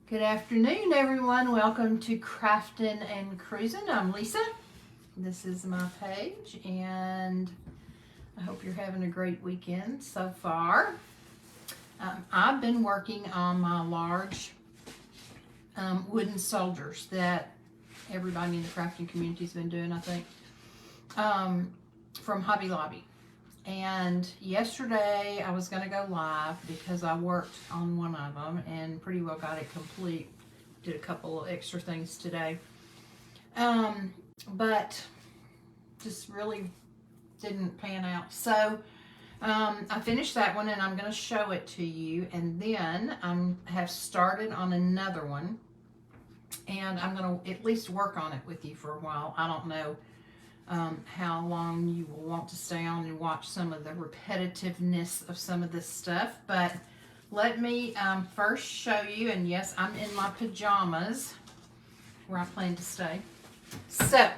Good afternoon, everyone. Welcome to Craftin' and Cruisin'. I'm Lisa. This is my page, and I hope you're having a great weekend so far. I've been working on my large wooden soldiers that everybody in the crafting community has been doing, I think, from Hobby Lobby. And yesterday I was going to go live because I worked on one of them and pretty well got it complete. Did a couple of extra things today. But just really didn't pan out. So I finished that one and I'm going to show it to you. And then I have started on another one. And I'm going to at least work on it with you for a while. I don't know how long you will want to stay on and watch some of the repetitiveness of some of this stuff, but let me first show you. And yes, I'm in my pajamas where I plan to stay. So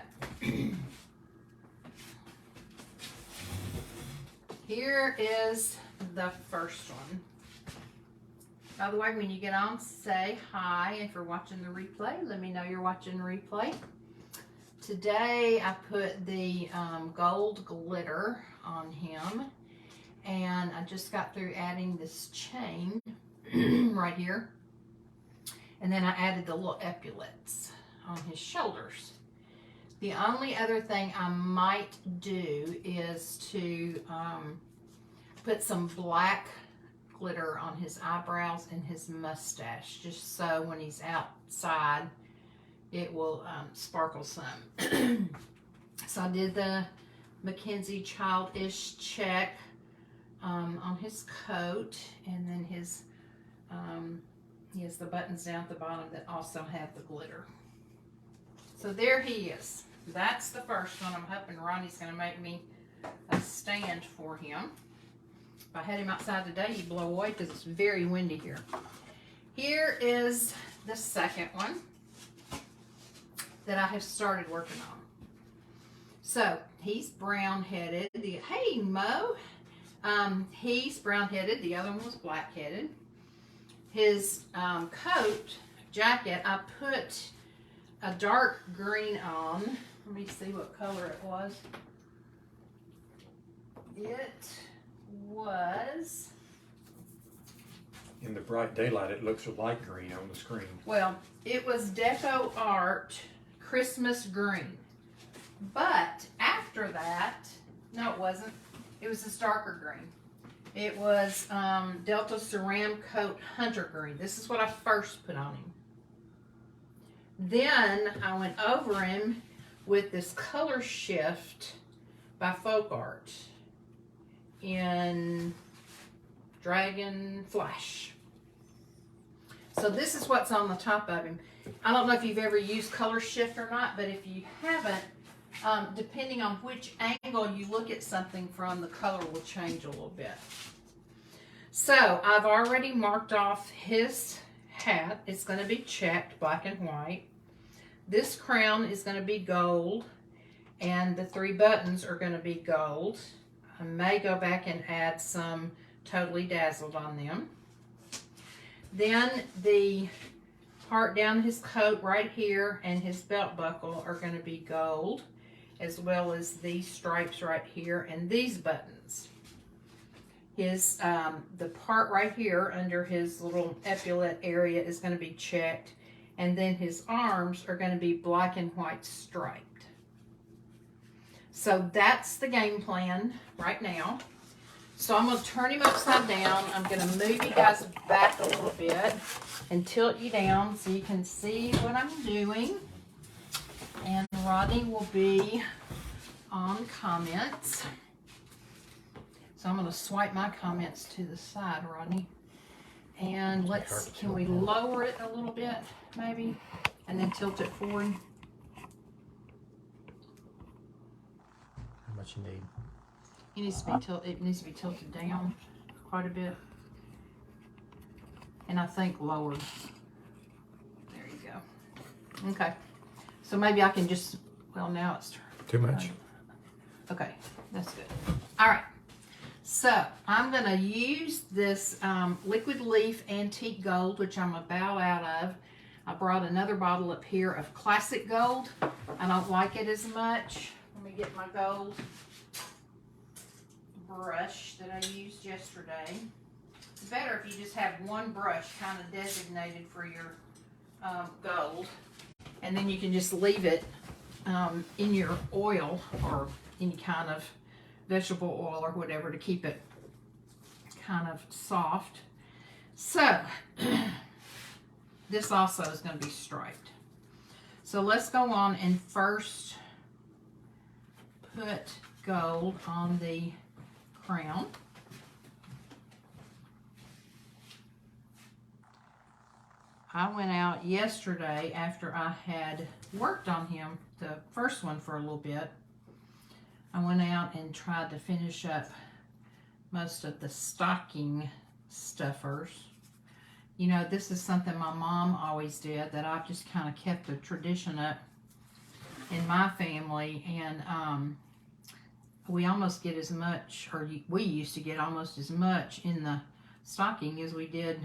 here is the first one. By the way, when you get on, say hi. If you're watching the replay, let me know you're watching the replay. Today I put the gold glitter on him, and I just got through adding this chain right here, and then I added the little epaulets on his shoulders. The only other thing I might do is to put some black glitter on his eyebrows and his mustache, just so when he's outside it will sparkle some. So I did the Mackenzie Childish check on his coat, and then his he has the buttons down at the bottom that also have the glitter. So there he is. That's the first one. I'm hoping Ronnie's going to make me a stand for him. If I had him outside today, he'd blow away because it's very windy here. Here is the second one that I have started working on. So he's brown-headed. Hey, Mo. He's brown-headed. The other one was black-headed. His coat, jacket, I put a dark green on. Let me see what color it was. It was... In the bright daylight, it looks light green on the screen. Well, it was Deco Art Christmas green. But after that, no, it wasn't. It was this darker green. It was Delta Ceram Coat Hunter Green. This is what I first put on him. Then I went over him with this Color Shift by Folk Art in Dragon Flash. So this is what's on the top of him. I don't know if you've ever used Color Shift or not, but if you haven't, depending on which angle you look at something from, the color will change a little bit. So I've already marked off his hat. It's going to be checked black and white. This crown is going to be gold, and the 3 buttons are going to be gold. I may go back and add some Totally Dazzled on them. Then the part down his coat right here and his belt buckle are going to be gold, as well as these stripes right here and these buttons. His the part right here under his little epaulet area is going to be checked, and then his arms are going to be black and white striped. So that's the game plan right now. So I'm going to turn him upside down. I'm going to move you guys back a little bit and tilt you down so you can see what I'm doing. And Rodney will be on comments. So I'm going to swipe my comments to the side, Rodney. And can we lower it a little bit, maybe? And then tilt it forward. How much you need? It needs to be tilted down quite a bit. And I think lowered. There you go. Okay. So maybe I can just, well, now it's Too much. Okay, that's good. All right. So I'm going to use this Liquid Leaf Antique Gold, which I'm about out of. I brought another bottle up here of Classic Gold. I don't like it as much. Let me get my gold brush that I used yesterday. It's better if you just have one brush kind of designated for your gold. And then you can just leave it in your oil or any kind of vegetable oil or whatever to keep it kind of soft. So this also is going to be striped. So let's go on and first put gold on the crown. I went out yesterday after I had worked on him, the first one, for a little bit. I went out and tried to finish up most of the stocking stuffers. You know, this is something my mom always did that I've just kind of kept the tradition up in my family. And we almost get as much, or we used to get almost as much in the stocking as we did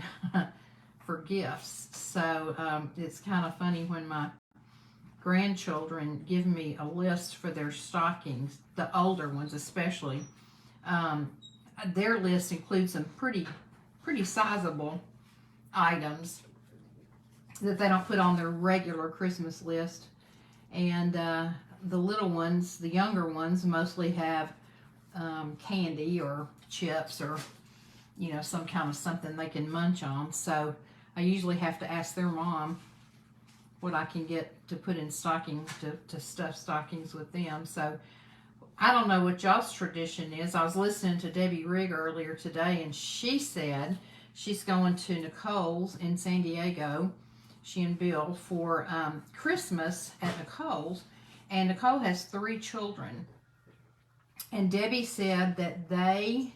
for gifts. So it's kind of funny when my grandchildren give me a list for their stockings, the older ones especially. Their list includes some pretty sizable items that they don't put on their regular Christmas list. And the little ones, the younger ones, mostly have candy or chips or, you know, some kind of something they can munch on. So I usually have to ask their mom what I can get to put in stocking, to stuff stockings with them. So I don't know what y'all's tradition is. I was listening to Debbie Rigg earlier today, and she said she's going to Nicole's in San Diego, she and Bill, for Christmas at Nicole's. And Nicole has 3 children. And Debbie said that they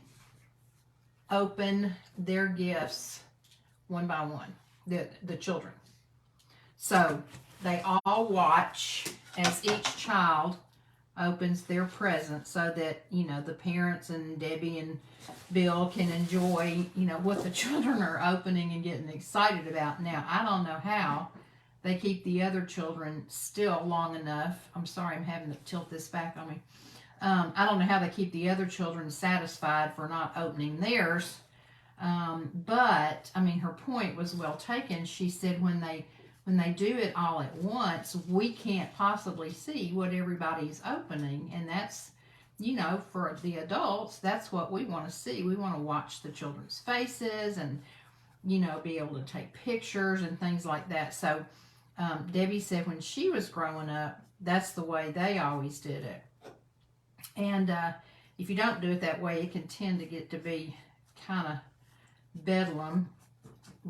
open their gifts one by one, the children. So they all watch as each child opens their present, so that, you know, the parents and Debbie and Bill can enjoy, you know, what the children are opening and getting excited about. Now, I don't know how they keep the other children still long enough. I'm sorry, I'm having to tilt this back on me. I don't know how they keep the other children satisfied for not opening theirs. But, I mean, her point was well taken. She said when they do it all at once, we can't possibly see what everybody's opening. And that's, you know, for the adults, that's what we want to see. We want to watch the children's faces and, you know, be able to take pictures and things like that. So Debbie said when she was growing up, that's the way they always did it. And if you don't do it that way, it can tend to get to be kind of bedlam.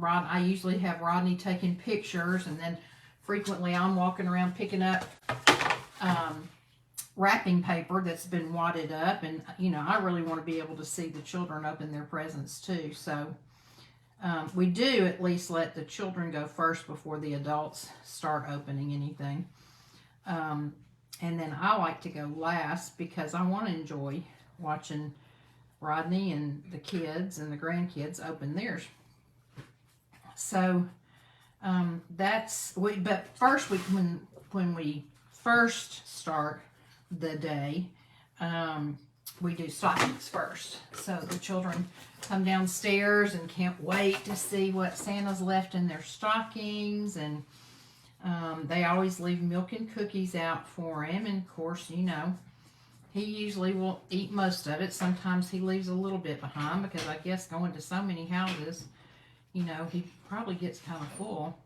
I usually have Rodney taking pictures, and then frequently I'm walking around picking up wrapping paper that's been wadded up, and, you know, I really want to be able to see the children open their presents too. So we do at least let the children go first before the adults start opening anything. And then I like to go last because I want to enjoy watching Rodney and the kids and the grandkids open theirs. So but first when we first start the day, we do stockings first. So the children come downstairs and can't wait to see what Santa's left in their stockings, and they always leave milk and cookies out for him. And of course, you know, he usually will eat most of it. Sometimes he leaves a little bit behind because I guess going to so many houses, you know, he probably gets kind of full.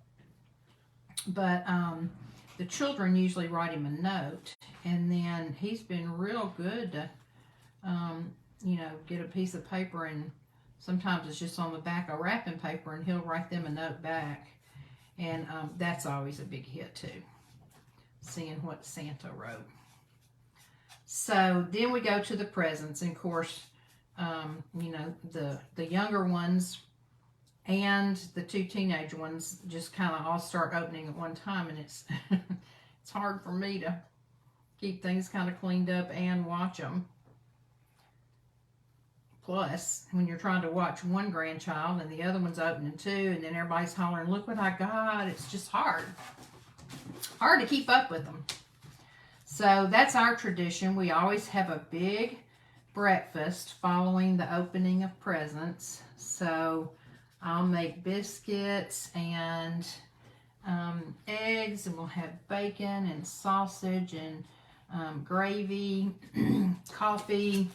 But the children usually write him a note, and then he's been real good to, you know, get a piece of paper, and sometimes it's just on the back of wrapping paper, and he'll write them a note back. And that's always a big hit too, seeing what Santa wrote. So then we go to the presents, and of course, you know, the younger ones and the 2 teenage ones just kind of all start opening at one time, and it's it's hard for me to keep things kind of cleaned up and watch them. plus when you're trying to watch one grandchild and the other one's opening too, and then everybody's hollering, look what I got. It's just hard to keep up with them. So that's our tradition. We always have a big breakfast following the opening of presents. So I'll make biscuits and eggs, and we'll have bacon and sausage and gravy, coffee,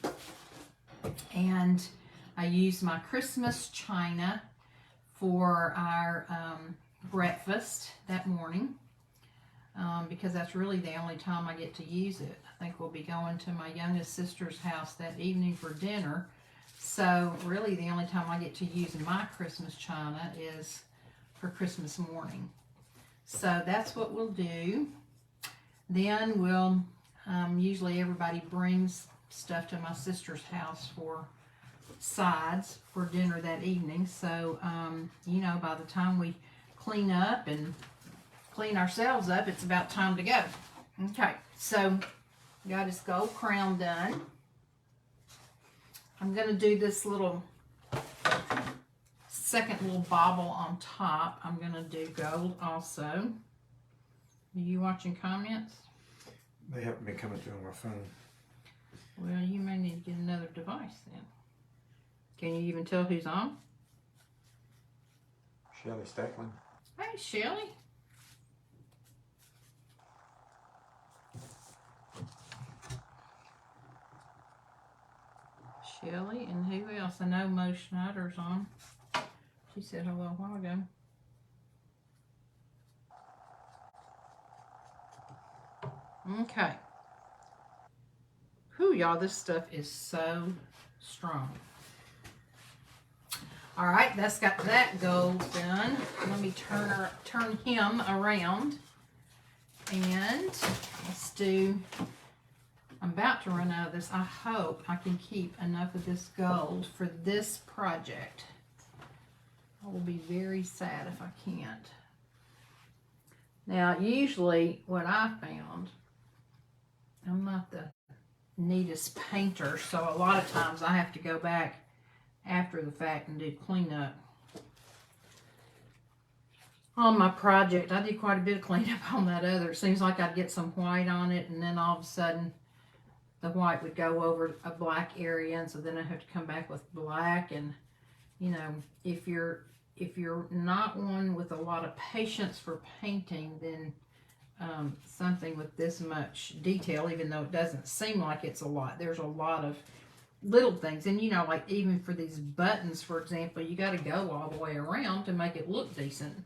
and I use my Christmas china for our breakfast that morning because that's really the only time I get to use it. I think we'll be going to my youngest sister's house that evening for dinner, so really the only time I get to use my Christmas china is for Christmas morning. So that's what we'll do. Then we'll usually everybody brings stuff to my sister's house for sides for dinner that evening. So you know, by the time we clean up and clean ourselves up, it's about time to go. Okay, so got his gold crown done. I'm gonna do this little second little bauble on top. I'm gonna do gold also. Are you watching comments? They haven't been coming through on my phone. Well, you may need to get another device then. Can you even tell who's on? Shelley Stackland. Hey, Shelley. Shelley, and who else? I know Mo Schneider's on. She said hello a while ago. Okay. Whew, y'all, this stuff is so strong. All right, that's got that gold done. Let me turn him around. And let's do, I'm about to run out of this. I hope I can keep enough of this gold for this project. I will be very sad if I can't. Now, usually what I found, I'm not the neatest painter, so a lot of times I have to go back after the fact and do cleanup. On my project, I did quite a bit of cleanup on that other. It seems like I'd get some white on it, and then all of a sudden the white would go over a black area, and so then I have to come back with black. And you know, if you're not one with a lot of patience for painting, then something with this much detail, even though it doesn't seem like it's a lot, there's a lot of little things. And you know, like even for these buttons, for example, you got to go all the way around to make it look decent.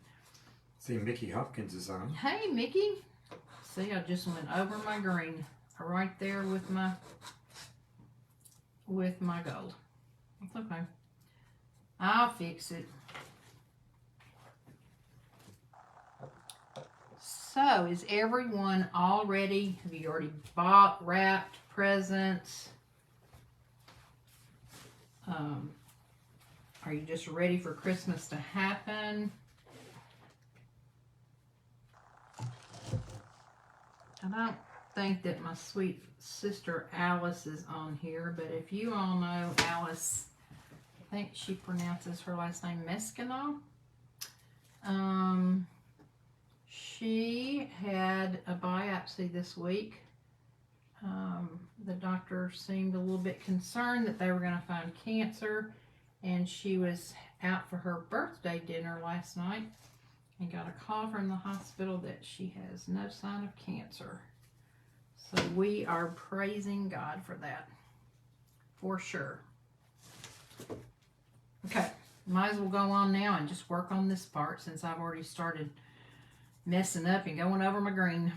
See, Mickey Hopkins is on. Hey, Mickey. See, I just went over my green right there with my gold. It's okay. I'll fix it. So, is everyone all ready? Have you already bought, wrapped presents? Are you just ready for Christmas to happen? I don't think that my sweet sister Alice is on here, but if you all know Alice, I think she pronounces her last name Mescanal. She had a biopsy this week. The doctor seemed a little bit concerned that they were going to find cancer, and she was out for her birthday dinner last night and got a call from the hospital that she has no sign of cancer. So we are praising God for that, for sure. Okay, might as well go on now and just work on this part since I've already started messing up and going over my green.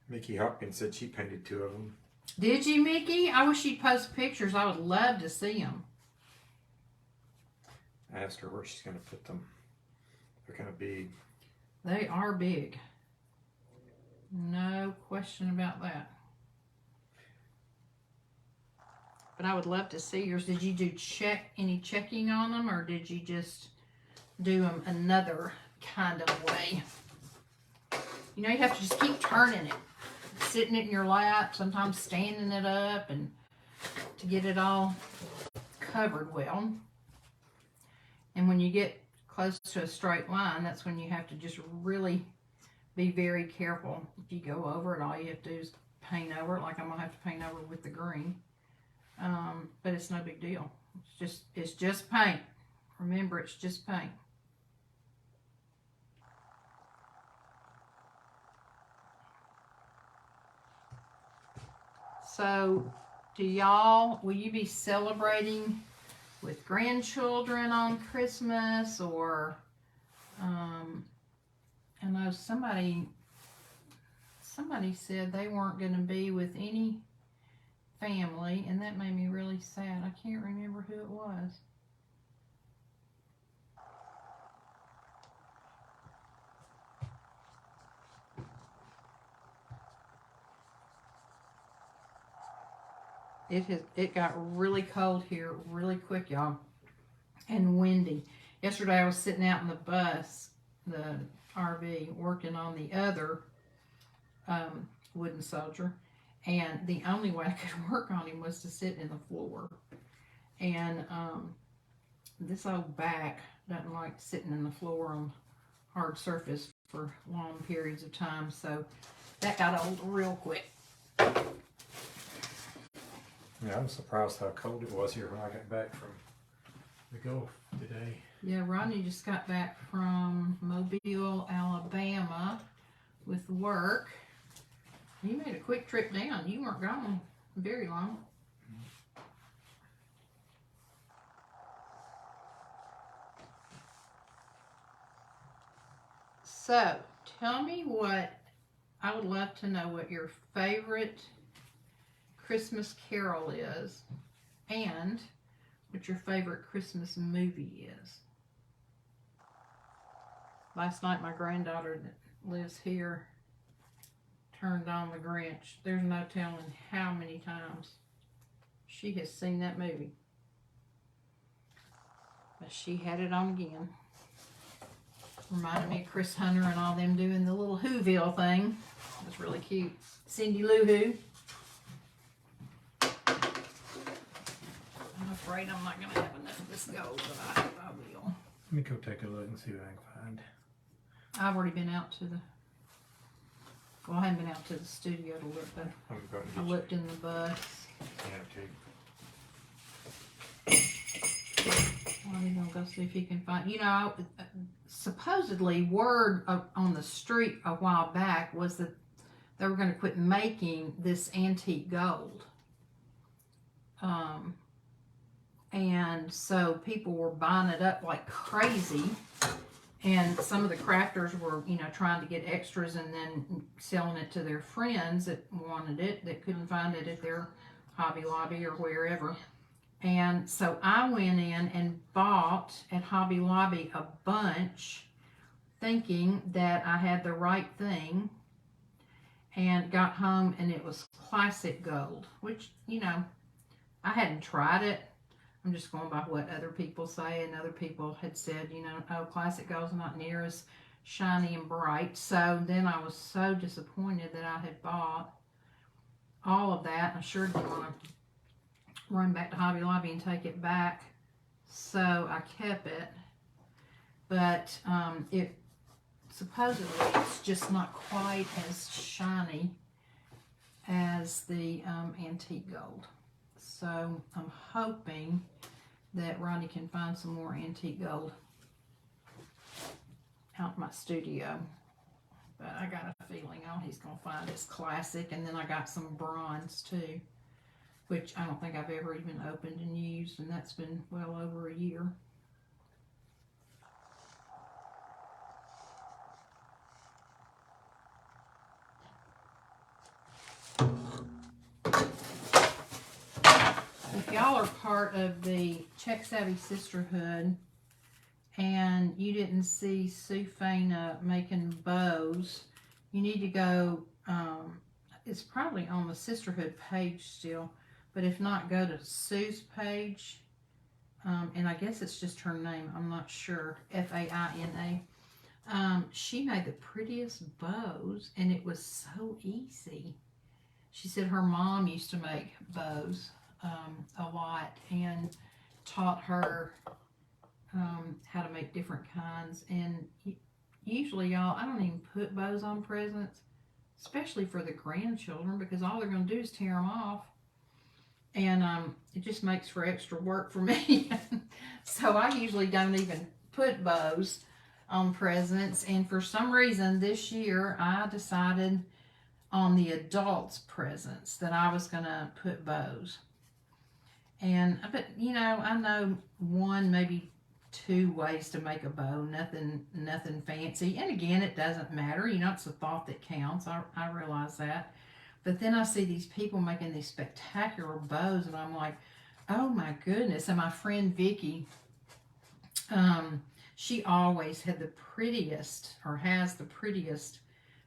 Mickey Hopkins said she painted 2 of them. Did you, Mickey? I wish she'd post pictures. I would love to see them. I asked her where she's going to put them. They're kind of big. They are big. No question about that. But I would love to see yours. Did you do any checking on them, or did you just do them another kind of way? You know, you have to just keep turning it. Sitting it in your lap, sometimes standing it up, and to get it all covered well. And when you get close to a straight line, that's when you have to just really be very careful. If you go over it, all you have to do is paint over it, like I'm gonna have to paint over with the green. But it's no big deal. It's just paint. Remember, it's just paint. So, will you be celebrating with grandchildren on Christmas, or I know somebody said they weren't going to be with any family, and that made me really sad. I can't remember who it was. It got really cold here really quick, y'all, and windy. Yesterday I was sitting out in the bus, the RV, working on the other wooden soldier, and the only way I could work on him was to sit in the floor. And this old back doesn't like sitting in the floor on hard surface for long periods of time, so that got old real quick. Yeah, I'm surprised how cold it was here when I got back from the Gulf today. Yeah, Rodney just got back from Mobile, Alabama with work. You made a quick trip down. You weren't gone very long. So, tell me I would love to know what your favorite Christmas carol is, and what your favorite Christmas movie is. Last night my granddaughter that lives here turned on the Grinch. There's no telling how many times she has seen that movie. But she had it on again. Reminded me of Chris Hunter and all them doing the little Whoville thing. It was really cute. Cindy Lou Who. I'm afraid I'm not going to have enough of this gold, but I will. Let me go take a look and see what I can find. I've already been out to I haven't been out to the studio to look, but I looked in the bus. Well, he's going to go see if he can find, supposedly word on the street a while back was that they were going to quit making this antique gold. And so people were buying it up like crazy, and some of the crafters were, trying to get extras and then selling it to their friends that wanted it, that couldn't find it at their Hobby Lobby or wherever. And so I went in and bought at Hobby Lobby a bunch, thinking that I had the right thing, and got home and it was classic gold, which, I hadn't tried it. I'm just going by what other people say, and other people had said, oh, classic gold's not near as shiny and bright. So then I was so disappointed that I had bought all of that. I sure didn't want to run back to Hobby Lobby and take it back, so I kept it. But it supposedly it's just not quite as shiny as the antique gold. So I'm hoping that Ronnie can find some more antique gold out in my studio. But I got a feeling he's going to find this classic. And then I got some bronze too, which I don't think I've ever even opened and used, and that's been well over a year. If y'all are part of the Check Savvy Sisterhood and you didn't see Sue Faina making bows, you need to go, it's probably on the Sisterhood page still, but if not, go to Sue's page, and I guess it's just her name, I'm not sure, Faina. She made the prettiest bows, and it was so easy. She said her mom used to make bows a lot, and taught her how to make different kinds. And usually, y'all, I don't even put bows on presents, especially for the grandchildren, because all they're going to do is tear them off. And it just makes for extra work for me. So I usually don't even put bows on presents. And for some reason this year I decided on the adults' presents that I was going to put bows. And but you know, I know one, maybe two ways to make a bow, nothing fancy. And again, it doesn't matter, you know, it's the thought that counts. I realize that. But then I see these people making these spectacular bows, and I'm like, oh my goodness. And my friend Vicky, she always had the prettiest, or has the prettiest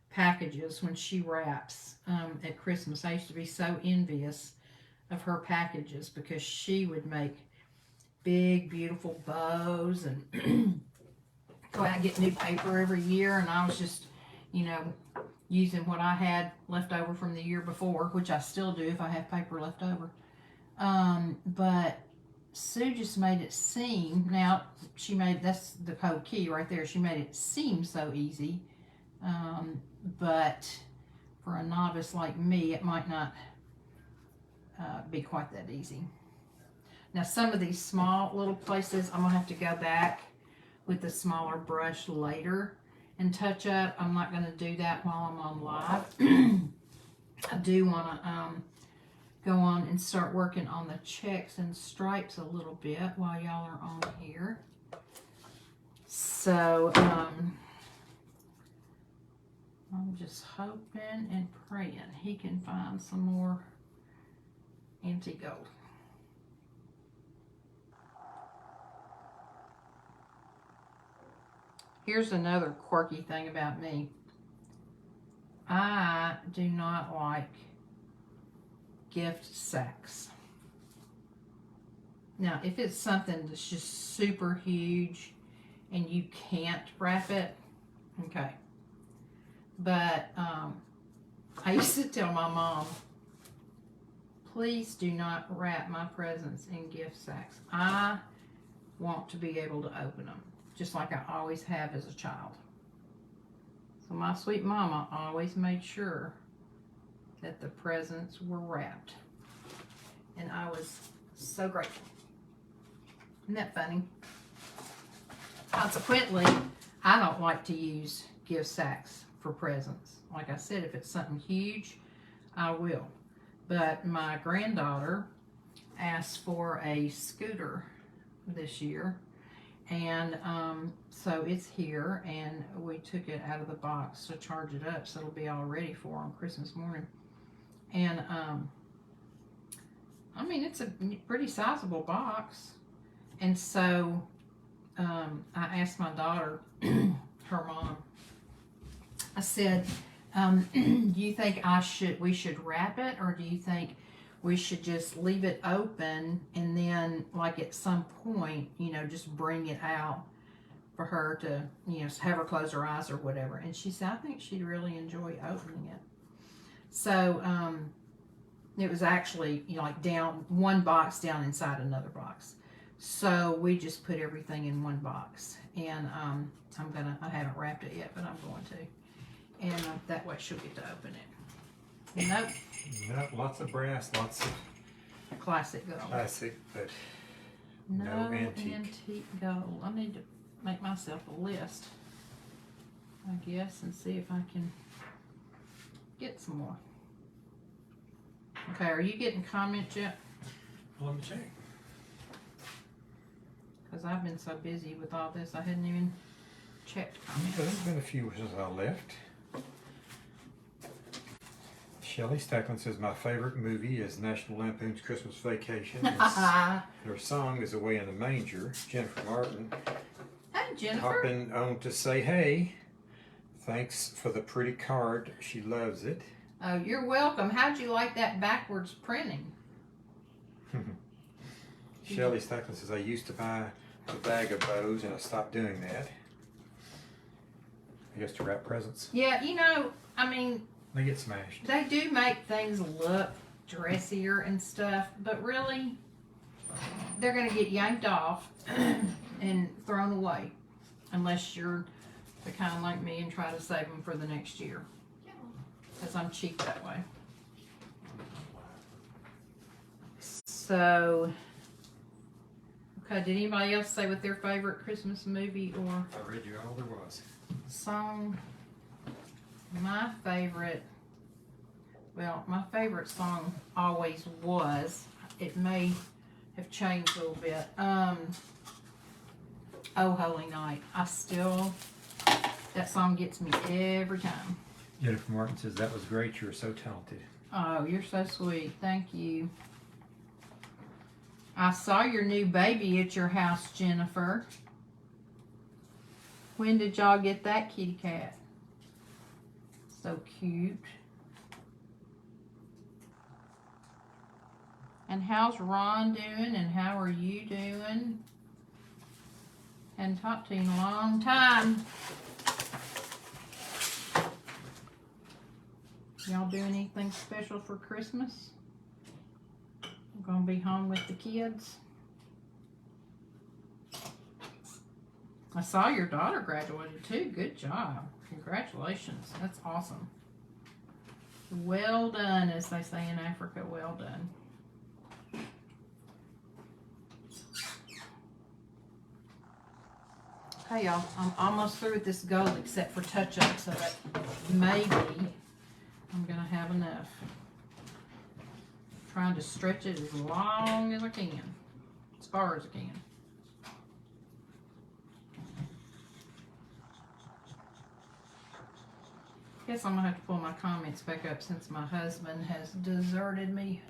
packages when she wraps at Christmas. I used to be so envious of her packages because she would make big, beautiful bows and go out and get new paper every year. And I was just, you know, using what I had left over from the year before, which I still do if I have paper left over. But Sue just made it seem, now she made, that's the code key right there, she made it seem so easy. But for a novice like me, it might not be quite that easy. Now some of these small little places, I'm going to have to go back with the smaller brush later and touch up. I'm not going to do that while I'm on live. I do want to go on and start working on the checks and stripes a little bit while y'all are on here. So I'm just hoping and praying he can find some more antique gold. Here's another quirky thing about me. I do not like gift sacks. Now, if it's something that's just super huge and you can't wrap it, okay. But I used to tell my mom, please do not wrap my presents in gift sacks. I want to be able to open them, just like I always have as a child. So my sweet mama always made sure that the presents were wrapped. And I was so grateful. Isn't that funny? Consequently, I don't like to use gift sacks for presents. Like I said, if it's something huge, I will. But my granddaughter asked for a scooter this year. And so it's here, and we took it out of the box to charge it up so it'll be all ready for on Christmas morning. And I mean, it's a pretty sizable box. And so I asked my daughter, her mom, I said, do you think we should wrap it, or do you think we should just leave it open and then, like, at some point, you know, just bring it out for her to, you know, have her close her eyes or whatever? And she said, I think she'd really enjoy opening it. So it was actually, you know, like down one box down inside another box. So we just put everything in one box. And I haven't wrapped it yet, but I'm going to. And that way she'll get to open it. Nope. No, lots of brass, lots of Classic gold. classic, but No no antique. gold. I need to make myself a list, I guess, and see if I can get some more. Okay, are you getting comments yet? Let me check. Because I've been so busy with all this, I hadn't even checked comments. There's been a few since I left. Shelley Stacklin says, my favorite movie is National Lampoon's Christmas Vacation. Her song is Away in the Manger. Jennifer Martin. Hey, Jennifer. Hopping on to say, hey, thanks for the pretty card. She loves it. Oh, you're welcome. How'd you like that backwards printing? Shelley Stacklin says, I used to buy a bag of bows and I stopped doing that. I guess to wrap presents. Yeah, you know, I mean, They get smashed. they do make things look dressier and stuff, but really, they're going to get yanked off and thrown away unless you're the kind like me and try to save them for the next year. Because I'm cheap that way. So, okay, did anybody else say what their favorite Christmas movie or I read you all there was. song? My favorite song always was, it may have changed a little bit, Oh Holy Night. That song gets me every time. Jennifer Martin says, that was great. You were so talented. Oh, you're so sweet. Thank you. I saw your new baby at your house, Jennifer. When did y'all get that kitty cat? So cute. And how's Ron doing? And how are you doing? Hadn't talked to you in a long time. Y'all doing anything special for Christmas? I'm gonna be home with the kids. I saw your daughter graduated too. Good job. Congratulations. That's awesome. Well done, as they say in Africa. Well done. Okay, y'all. I'm almost through with this gold except for touch-up, so that maybe I'm gonna have enough. Trying to stretch it as long as I can, as far as I can. Guess I'm gonna have to pull my comments back up since my husband has deserted me.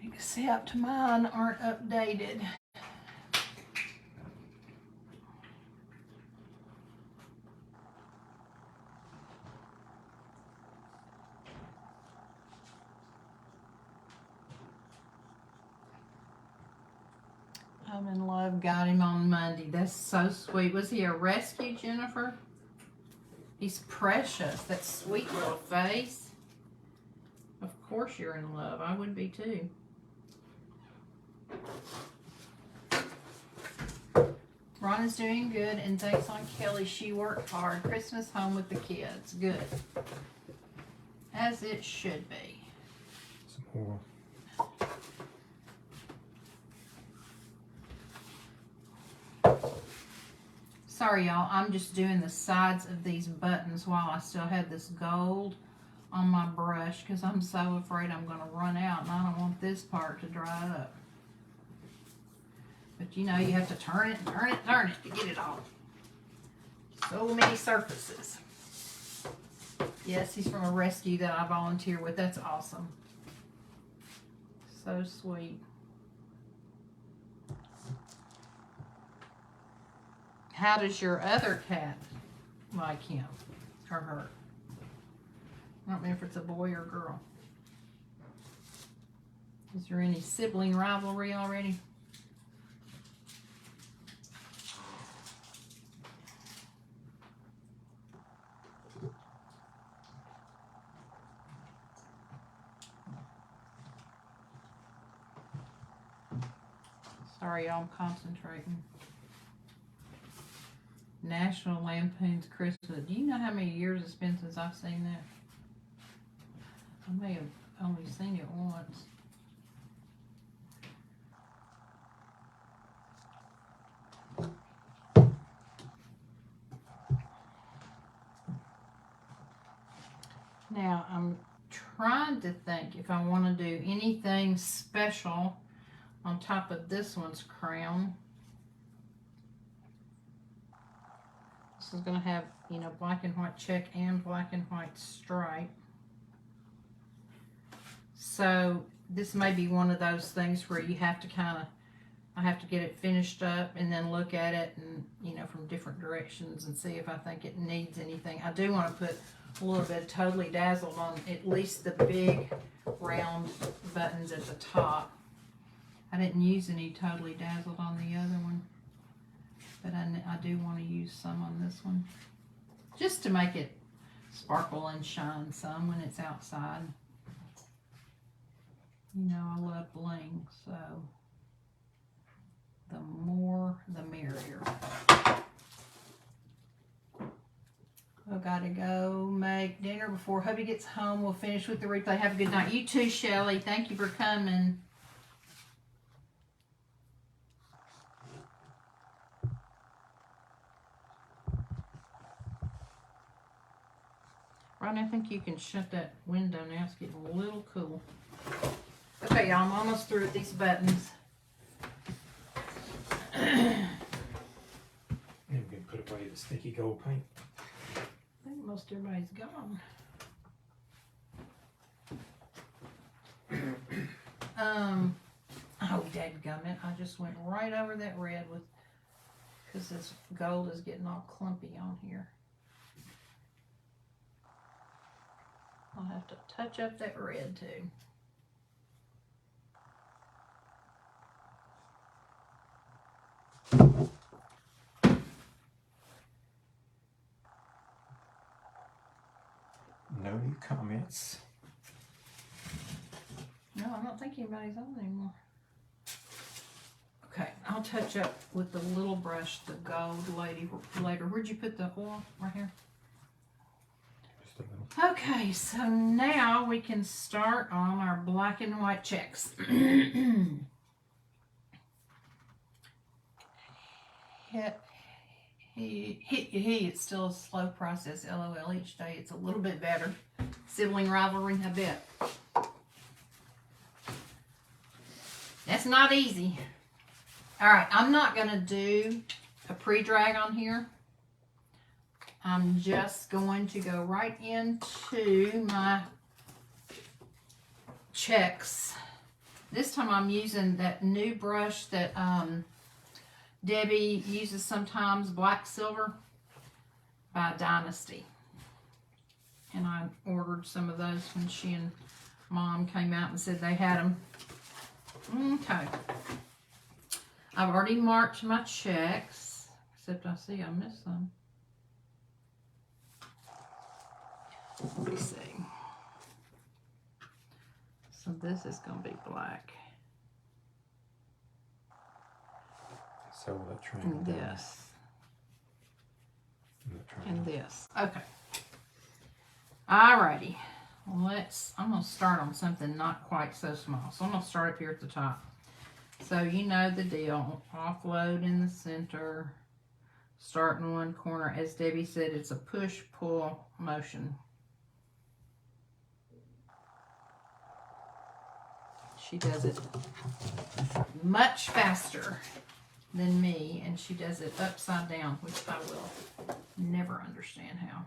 Except mine aren't updated. I'm in love. Got him on Monday. That's so sweet. Was he a rescue, Jennifer? He's precious. That sweet little face. Of course you're in love. I would be too. Ron is doing good, and thanks on Kelly. She worked hard. Christmas home with the kids. Good. As it should be. Some more. Sorry, y'all. I'm just doing the sides of these buttons while I still have this gold on my brush because I'm so afraid I'm going to run out and I don't want this part to dry up. But you know, you have to turn it and turn it and turn it to get it all. So many surfaces. Yes, he's from a rescue that I volunteer with. That's awesome. So sweet. How does your other cat like him or her? I don't know if it's a boy or girl. Is there any sibling rivalry already? Sorry, y'all, I'm concentrating. National Lampoon's Christmas. Do you know how many years it's been since I've seen that? I may have only seen it once. Now, I'm trying to think if I want to do anything special on top of this one's crown. This is going to have, you know, black and white check and black and white stripe. So this may be one of those things where you have to I have to get it finished up and then look at it and, you know, from different directions and see if I think it needs anything. I do want to put a little bit of Totally Dazzled on at least the big round buttons at the top. I didn't use any Totally Dazzled on the other one, but I do want to use some on this one just to make it sparkle and shine some when it's outside. You know I love bling, so the more the merrier. I've got to go make dinner before hubby gets home. We'll finish with the replay. Have a good night. You too, Shelly. Thank you for coming. Rodney, I think you can shut that window now. It's getting a little cool. Okay, y'all, I'm almost through with these buttons. And we can put away the sticky gold paint. I think most everybody's gone. Oh, dadgummit. I just went right over that red with, because this gold is getting all clumpy on here. I'll have to touch up that red too. No new comments. No, I don't think anybody's on anymore. Okay, I'll touch up with the little brush, the gold lady later. Where'd you put the oil? Right here. Just a little. Okay, so now we can start on our black and white checks. It's still a slow process. LOL. Each day it's a little bit better. Sibling rivalry, I bet. That's not easy. All right, I'm not going to do a pre-drag on here. I'm just going to go right into my checks. This time I'm using that new brush that Debbie uses sometimes, Black Silver by Dynasty. And I ordered some of those when she and Mom came out and said they had them. Okay. I've already marked my checks, except I see I missed some. Let me see. So this is going to be black. So that triangle And down. this. And that triangle. And this. Okay. Alrighty. I'm going to start on something not quite so small. So I'm going to start up here at the top. So you know the deal. Offload in the center. Start in one corner. As Debbie said, it's a push-pull motion. She does it much faster than me, and she does it upside down, which I will never understand how.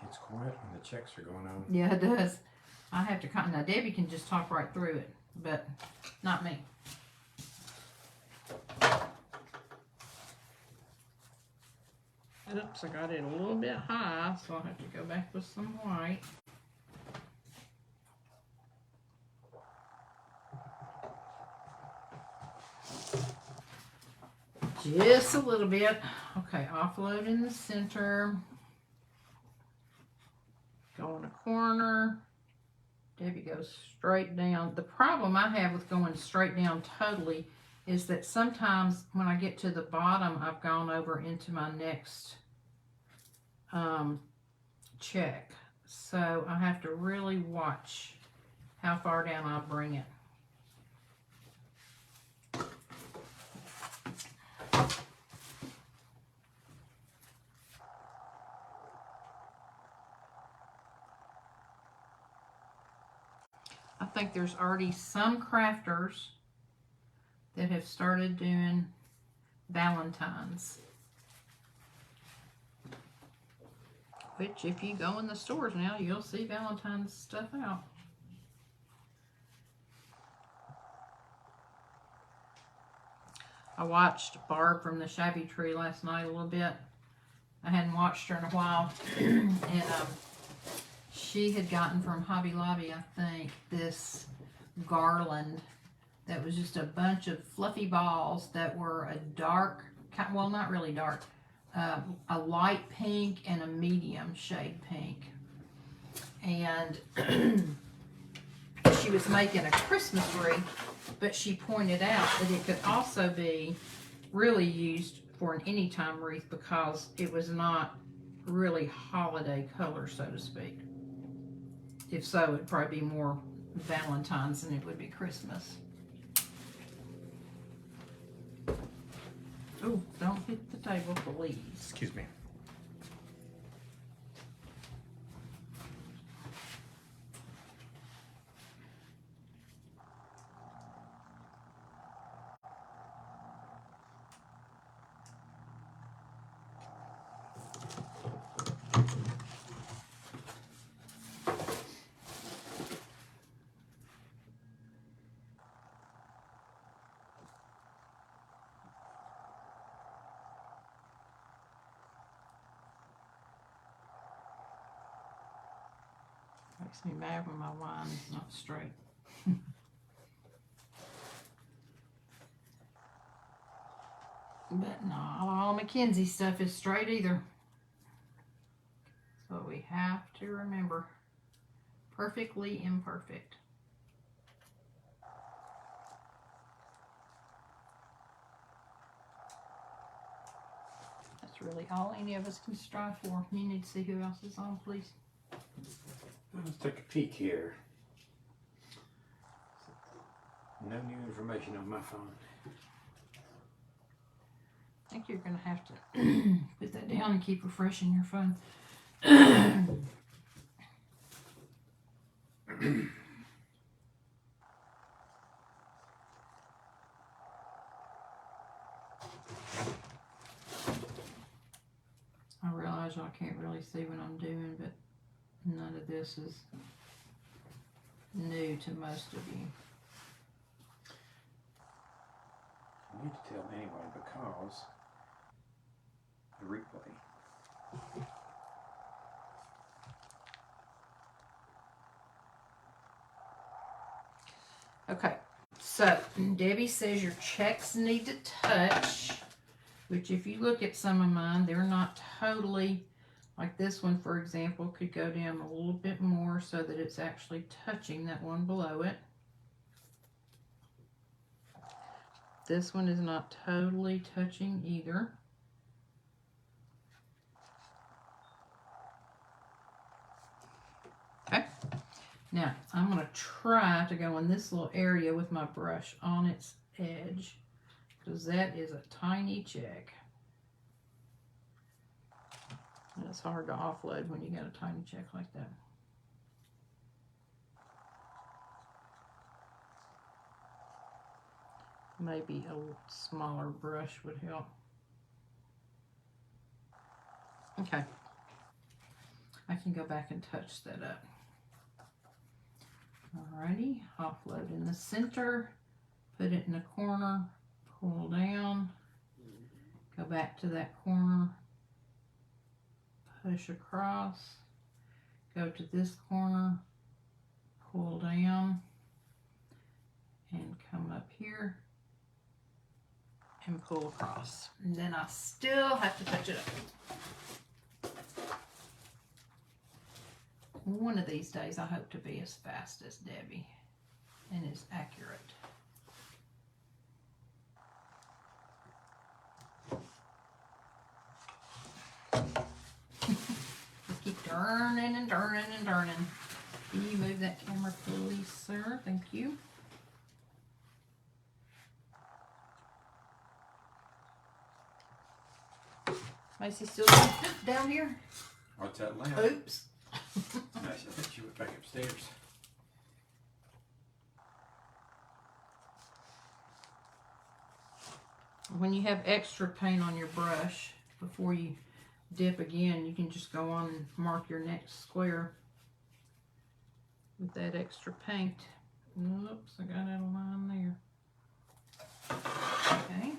It's quiet when the checks are going on. Yeah, it does. I have to now Debbie can just talk right through it, but not me. Oops, I got it a little bit high, so I'll have to go back with some white. Just a little bit. Okay, offload in the center. Go in a corner. Debbie goes straight down. The problem I have with going straight down totally is that sometimes when I get to the bottom, I've gone over into my next check. So I have to really watch how far down I bring it. I think there's already some crafters that have started doing Valentine's. Which, if you go in the stores now, you'll see Valentine's stuff out. I watched Barb from the Shabby Tree last night a little bit. I hadn't watched her in a while. And she had gotten from Hobby Lobby, I think, this garland that was just a bunch of fluffy balls that were a dark, well, not really dark, a light pink and a medium shade pink. And she was making a Christmas wreath, but she pointed out that it could also be really used for an anytime wreath because it was not really holiday color, so to speak. If so, it'd probably be more Valentine's than it would be Christmas. Oh, don't hit the table, please. Excuse me. Makes me mad when my wine is not straight. But not all Mackenzie stuff is straight either. So we have to remember. Perfectly imperfect. That's really all any of us can strive for. You need to see who else is on, please. Let's take a peek here. No new information on my phone. I think you're going to have to put that down and keep refreshing your phone. I realize y'all can't really see what I'm doing, but none of this is new to most of you. I need to tell anyway because the replay. Okay, so Debbie says your checks need to touch, which if you look at some of mine, they're not totally, like this one, for example, could go down a little bit more so that it's actually touching that one below it. This one is not totally touching either. Okay. Now, I'm going to try to go in this little area with my brush on its edge because that is a tiny check. And it's hard to offload when you got a tiny check like that. Maybe a smaller brush would help. Okay. I can go back and touch that up. Alrighty, offload in the center, put it in the corner, pull down, go back to that corner, push across, go to this corner, pull down, and come up here and pull across. And then I still have to touch it up. One of these days I hope to be as fast as Debbie and as accurate. Keep turning and turning and turning. Can you move that camera please, sir? Thank you. Macy still down here? What's that lamp? Oops. I think she went back upstairs. When you have extra paint on your brush, before you dip again, you can just go on and mark your next square with that extra paint. Oops, I got out of line there. Okay.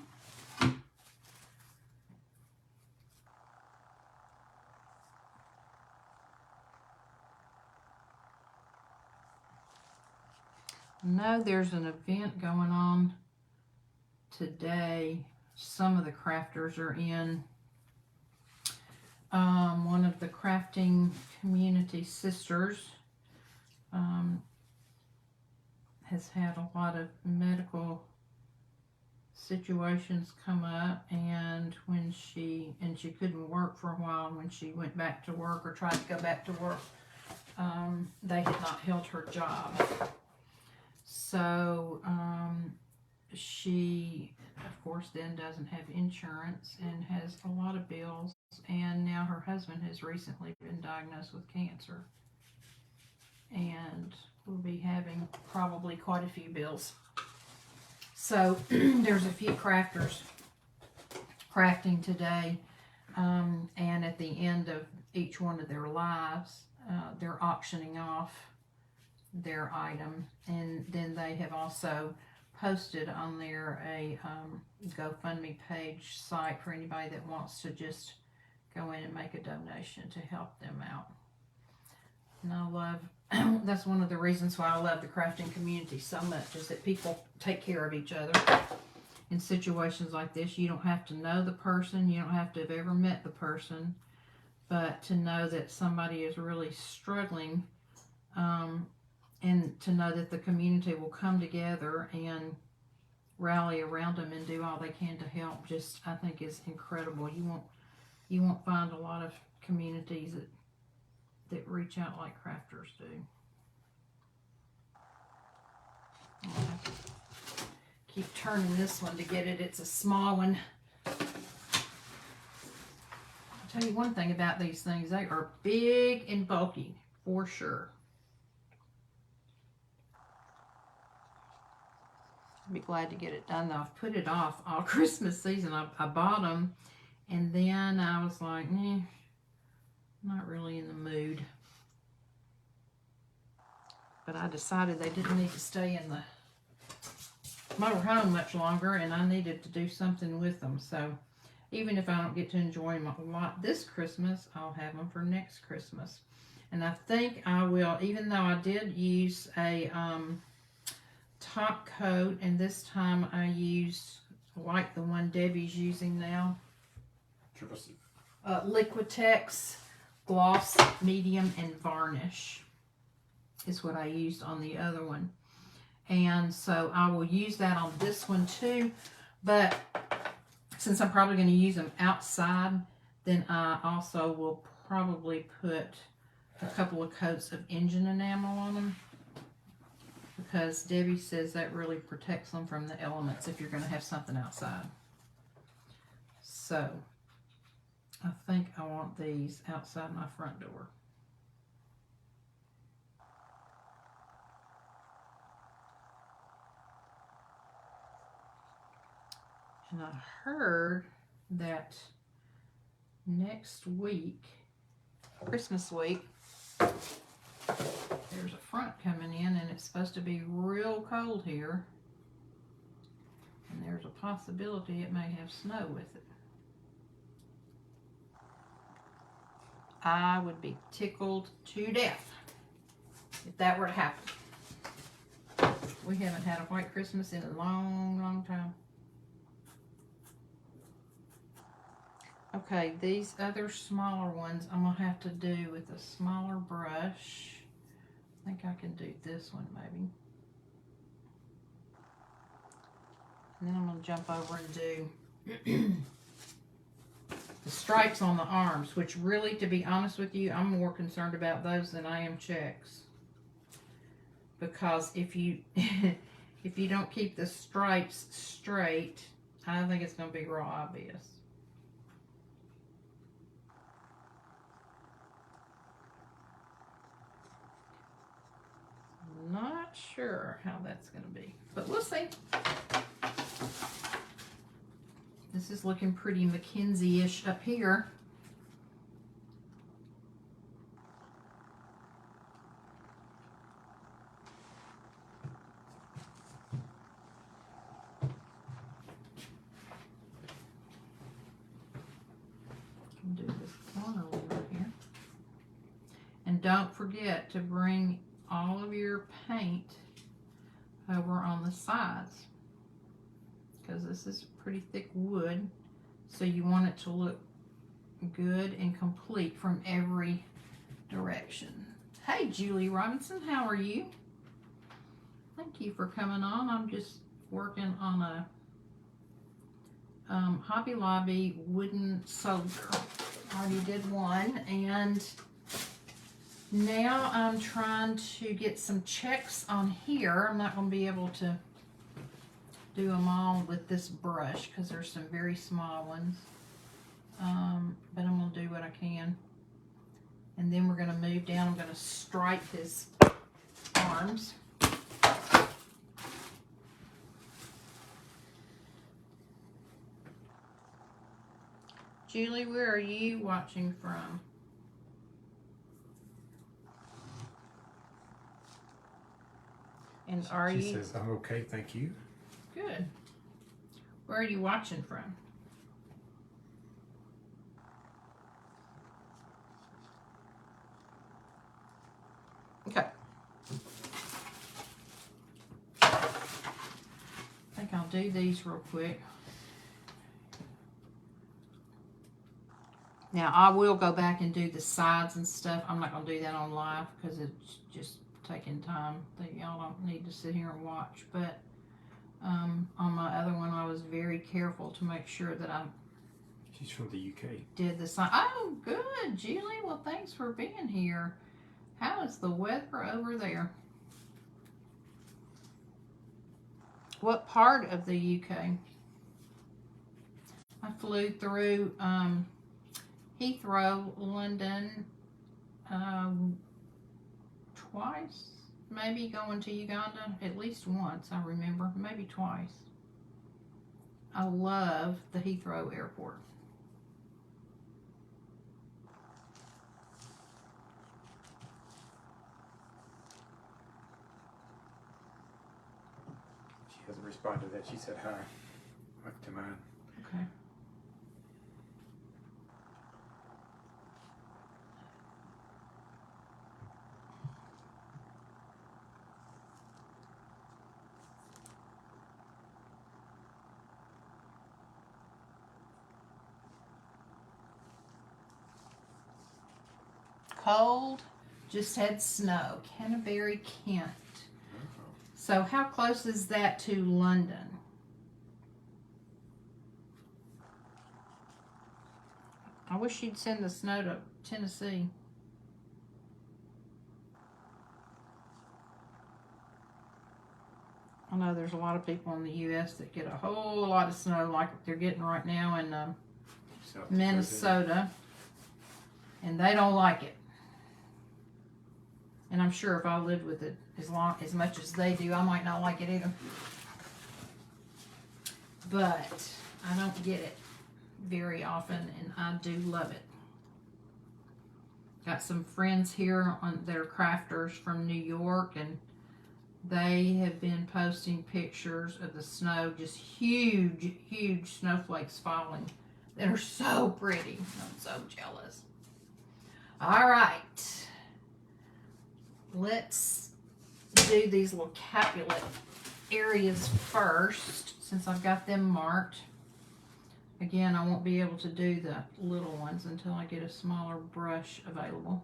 No, there's an event going on today. Some of the crafters are in one of the crafting community sisters has had a lot of medical situations come up, and when she couldn't work for a while, and when she went back to work or tried to go back to work, they had not held her job. So she of course then doesn't have insurance and has a lot of bills, and now her husband has recently been diagnosed with cancer and will be having probably quite a few bills. So there's a few crafters crafting today, and at the end of each one of their lives, they're auctioning off their item, and then they have also posted on there a GoFundMe page site for anybody that wants to just go in and make a donation to help them out. And I love, that's one of the reasons why I love the crafting community so much, is that people take care of each other. In situations like this, you don't have to know the person, you don't have to have ever met the person, but to know that somebody is really struggling, and to know that the community will come together and rally around them and do all they can to help, just I think is incredible. You won't find a lot of communities that reach out like crafters do. I'll have to keep turning this one to get it. It's a small one. I'll tell you one thing about these things, they are big and bulky for sure. I'll be glad to get it done though. I've put it off all Christmas season. I bought them, and then I was like, not really in the mood. But I decided they didn't need to stay in the motorhome much longer, and I needed to do something with them. So even if I don't get to enjoy them a lot this Christmas, I'll have them for next Christmas. And I think I will, even though I did use a top coat, and this time I used like the one Debbie's using now, Liquitex Gloss Medium and Varnish is what I used on the other one. And so I will use that on this one too, but since I'm probably going to use them outside, then I also will probably put a couple of coats of engine enamel on them, because Debbie says that really protects them from the elements if you're going to have something outside. So I think I want these outside my front door. And I heard that next week, Christmas week, there's a front coming in, and it's supposed to be real cold here. And there's a possibility it may have snow with it. I would be tickled to death if that were to happen. We haven't had a white Christmas in a long, long time. Okay, these other smaller ones I'm going to have to do with a smaller brush. I think I can do this one maybe. And then I'm going to jump over and do the stripes on the arms, which really, to be honest with you, I'm more concerned about those than I am checks. Because if you if you don't keep the stripes straight, I think it's going to be real obvious. Not sure how that's going to be, but we'll see. This is looking pretty Mackenzie-ish up here. Do this corner over here. And don't forget to bring all of your paint over on the sides, because this is pretty thick wood, so you want it to look good and complete from every direction. Hey, Julie Robinson, how are you? Thank you for coming on. I'm just working on a Hobby Lobby wooden soldier. Already did one, and now I'm trying to get some checks on here. I'm not going to be able to do them all with this brush because there's some very small ones, but I'm going to do what I can. And then we're going to move down. I'm going to stripe his arms. Julie, where are you watching from? And are you? She says, I'm okay, thank you. Good. Where are you watching from? Okay. I think I'll do these real quick. Now, I will go back and do the sides and stuff. I'm not going to do that on live because it's just taking time that y'all don't need to sit here and watch. But on my other one, I was very careful to make sure that I She's from the UK. did the side. Oh, good, Julie. Well, thanks for being here. How is the weather over there? What part of the UK? I flew through Heathrow, London, twice, maybe going to Uganda at least once, I remember, maybe twice. I love the Heathrow airport. She hasn't responded to that. She said hi. Like to mine. Okay. Cold, just had snow. Canterbury, Kent. So how close is that to London? I wish you'd send the snow to Tennessee. I know there's a lot of people in the U.S. that get a whole lot of snow like they're getting right now in Minnesota, and they don't like it. And I'm sure if I lived with it as much as they do, I might not like it either. But I don't get it very often, and I do love it. Got some friends here that are crafters from New York, and they have been posting pictures of the snow, just huge, huge snowflakes falling that are so pretty. I'm so jealous. All right. Let's do these little Capulet areas first, since I've got them marked. Again, I won't be able to do the little ones until I get a smaller brush available,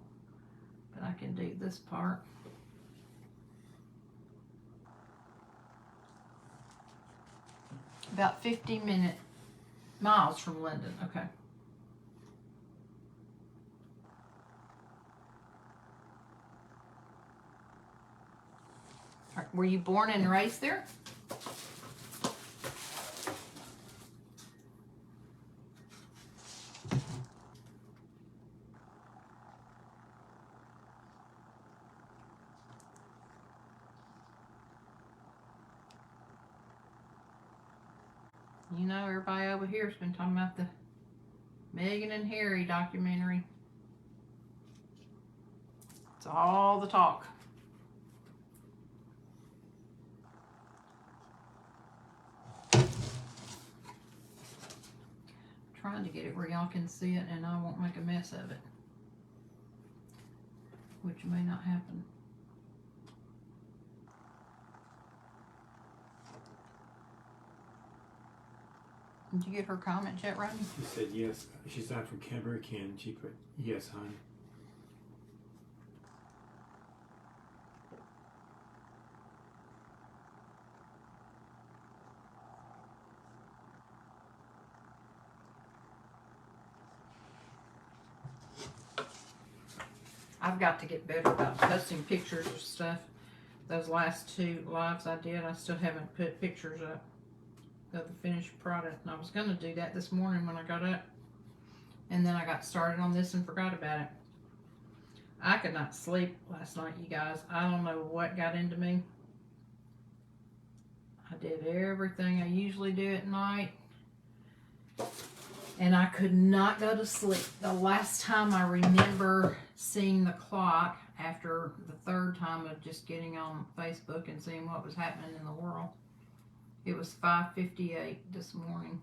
but I can do this part. About 50 miles from London. Okay. Were you born and raised there? You know, everybody over here has been talking about the Meghan and Harry documentary. It's all the talk. Trying to get it where y'all can see it and I won't make a mess of it, which may not happen. Did you get her comment yet, Rodney? She said yes. She's not from Canberra, Ken. She put yes, hon. I've got to get better about posting pictures of stuff. Those last 2 lives I did, I still haven't put pictures up of the finished product. And I was going to do that this morning when I got up. And then I got started on this and forgot about it. I could not sleep last night, you guys. I don't know what got into me. I did everything I usually do at night. And I could not go to sleep. The last time I remember seeing the clock after the 3rd time of just getting on Facebook and seeing what was happening in the world, it was 5:58 this morning.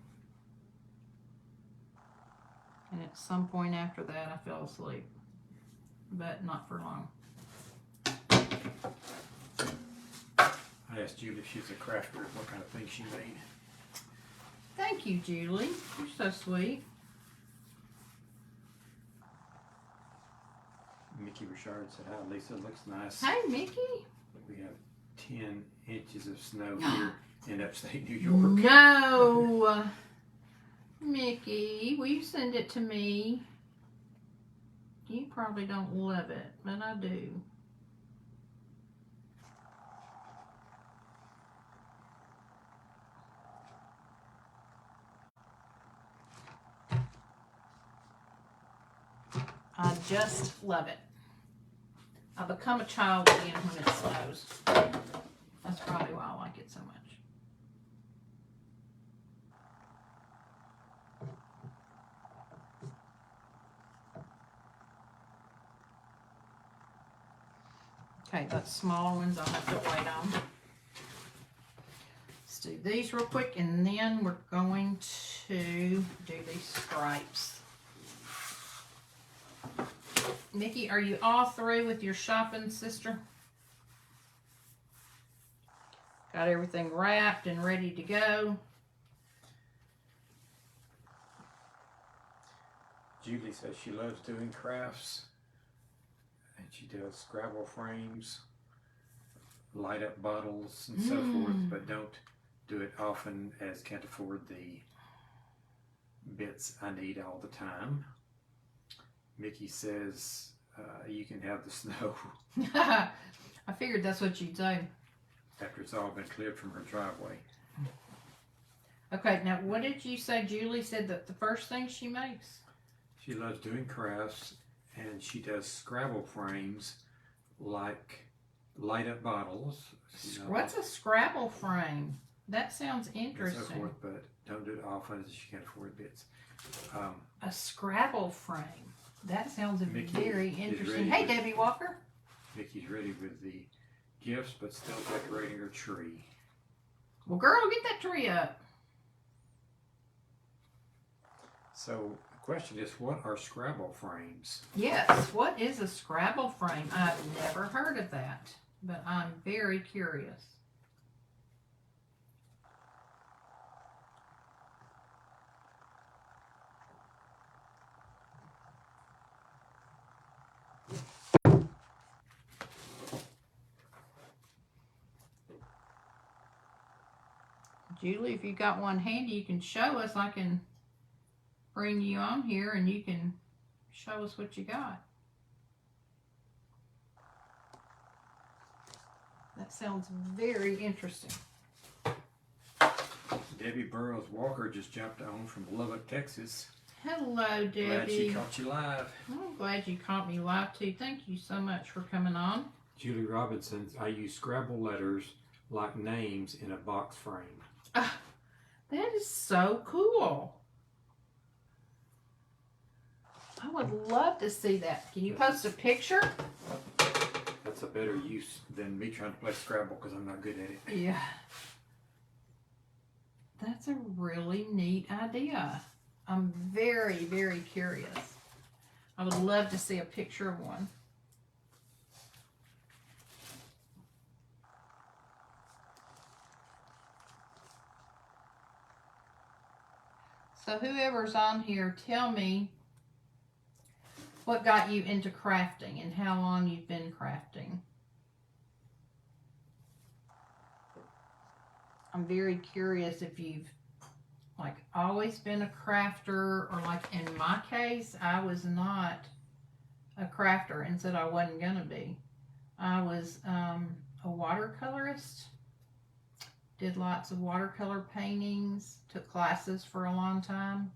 And at some point after that, I fell asleep. But not for long. I asked Julie if she's a crafter, what kind of things she made. Thank you, Julie. You're so sweet. Mickey Richard said, hi, Lisa, looks nice. Hey, Mickey. We have 10 inches of snow here in upstate New York. No. Mickey, will you send it to me? You probably don't love it, but I do. I just love it. I become a child again when it snows. That's probably why I like it so much. Okay, the smaller ones I'll have to wait on. Let's do these real quick, and then we're going to do these stripes. Nikki, are you all through with your shopping, sister? Got everything wrapped and ready to go? Julie says she loves doing crafts. And she does Scrabble frames, light up bottles, and so forth, but don't do it often as can't afford the bits I need all the time. Mickey says you can have the snow I figured that's what you'd say. after it's all been cleared from her driveway. Okay, now what did you say Julie said that the first thing she makes? She loves doing crafts, and she does Scrabble frames like light up bottles. What's a Scrabble frame? That sounds interesting. And so forth, but don't do it often as she can't afford bits. A Scrabble frame. That sounds Mickey very is interesting. ready Hey, with- Debbie Walker. Mickey's ready with the gifts, but still decorating her tree. Well, girl, get that tree up. So the question is, what are Scrabble frames? Yes, what is a Scrabble frame? I've never heard of that, but I'm very curious. Julie, if you got one handy, you can show us. I can bring you on here and you can show us what you got. That sounds very interesting. Debbie Burrows Walker just jumped on from Lubbock, Texas. Hello, Debbie. Glad she caught you live. I'm glad you caught me live too. Thank you so much for coming on. Julie Robinson, I use Scrabble letters like names in a box frame. That is so cool. I would love to see that. Can you post a picture? That's a better use than me trying to play Scrabble because I'm not good at it. Yeah. That's a really neat idea. I'm very, very curious. I would love to see a picture of one. So whoever's on here, tell me what got you into crafting and how long you've been crafting. I'm very curious if you've like always been a crafter, or like in my case, I was not a crafter and said I wasn't gonna be. I was a watercolorist, did lots of watercolor paintings, took classes for a long time,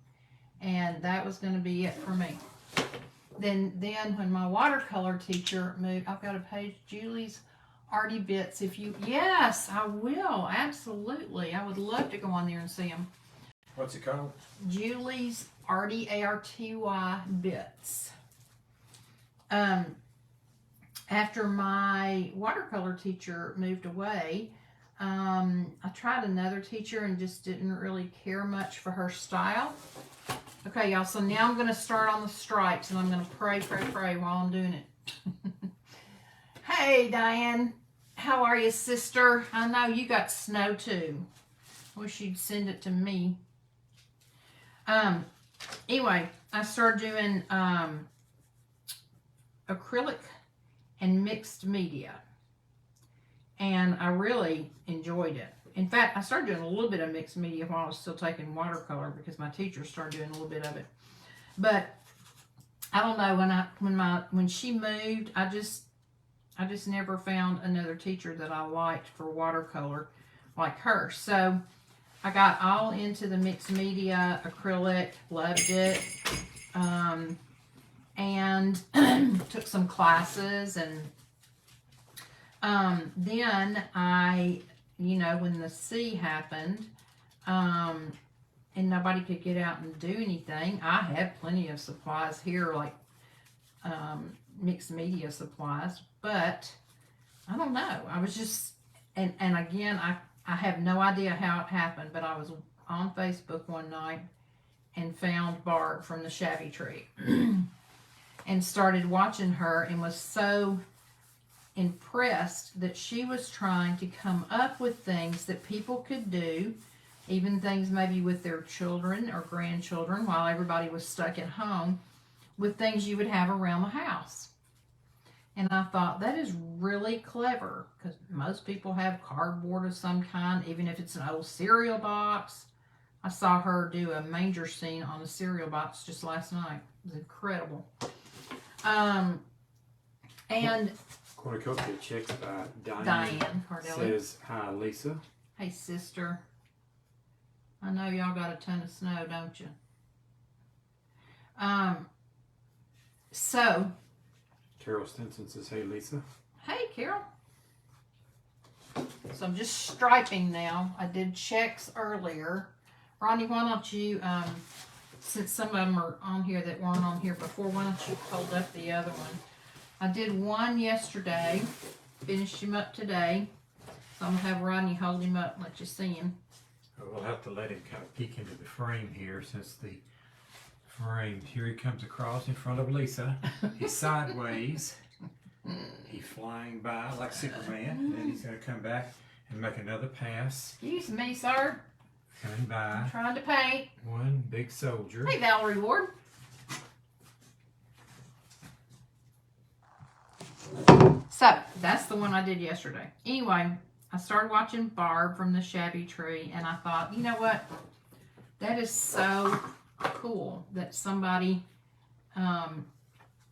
and that was gonna be it for me. Then when my watercolor teacher moved, I've got a page, Julie's Arty Bits. If you, yes, I will, absolutely. I would love to go on there and see them. What's it called? Julie's Arty, A-R-T-Y Bits. After my watercolor teacher moved away, I tried another teacher and just didn't really care much for her style. Okay, y'all, so now I'm going to start on the stripes, and I'm going to pray while I'm doing it. Hey, Diane. How are you, sister? I know you got snow, too. Wish you'd send it to me. Anyway, I started doing acrylic and mixed media, and I really enjoyed it. In fact, I started doing a little bit of mixed media while I was still taking watercolor because my teacher started doing a little bit of it. But I don't know, when she moved, I just never found another teacher that I liked for watercolor like her. So I got all into the mixed media, acrylic, loved it, and took some classes, and then I, when the sea happened, and nobody could get out and do anything, I had plenty of supplies here, like mixed media supplies, but I don't know. I was just, and again, I have no idea how it happened, but I was on Facebook one night and found Barb from the Shabby Tree and started watching her, and was so impressed that she was trying to come up with things that people could do, even things maybe with their children or grandchildren while everybody was stuck at home, with things you would have around the house. And I thought, that is really clever, because most people have cardboard of some kind, even if it's an old cereal box. I saw her do a manger scene on a cereal box just last night. It was incredible. And Cornucopia Chicks by Diane Cardelli says, hi, Lisa. Hey, sister. I know y'all got a ton of snow, don't you? So Carol Stinson says, hey, Lisa. Hey, Carol. So I'm just striping now. I did checks earlier. Ronnie, why don't you, since some of them are on here that weren't on here before, why don't you hold up the other one? I did one yesterday, finished him up today. So I'm going to have Rodney hold him up and let you see him. We'll have to let him kind of peek into the frame here, since the frame, here he comes across in front of Lisa. He's sideways. He's flying by like Superman. Then he's going to come back and make another pass. Excuse me, sir. Coming by. I'm trying to paint. One big soldier. Hey, Valerie Ward. So, that's the one I did yesterday. Anyway, I started watching Barb from the Shabby Tree, and I thought, you know what? That is so cool that somebody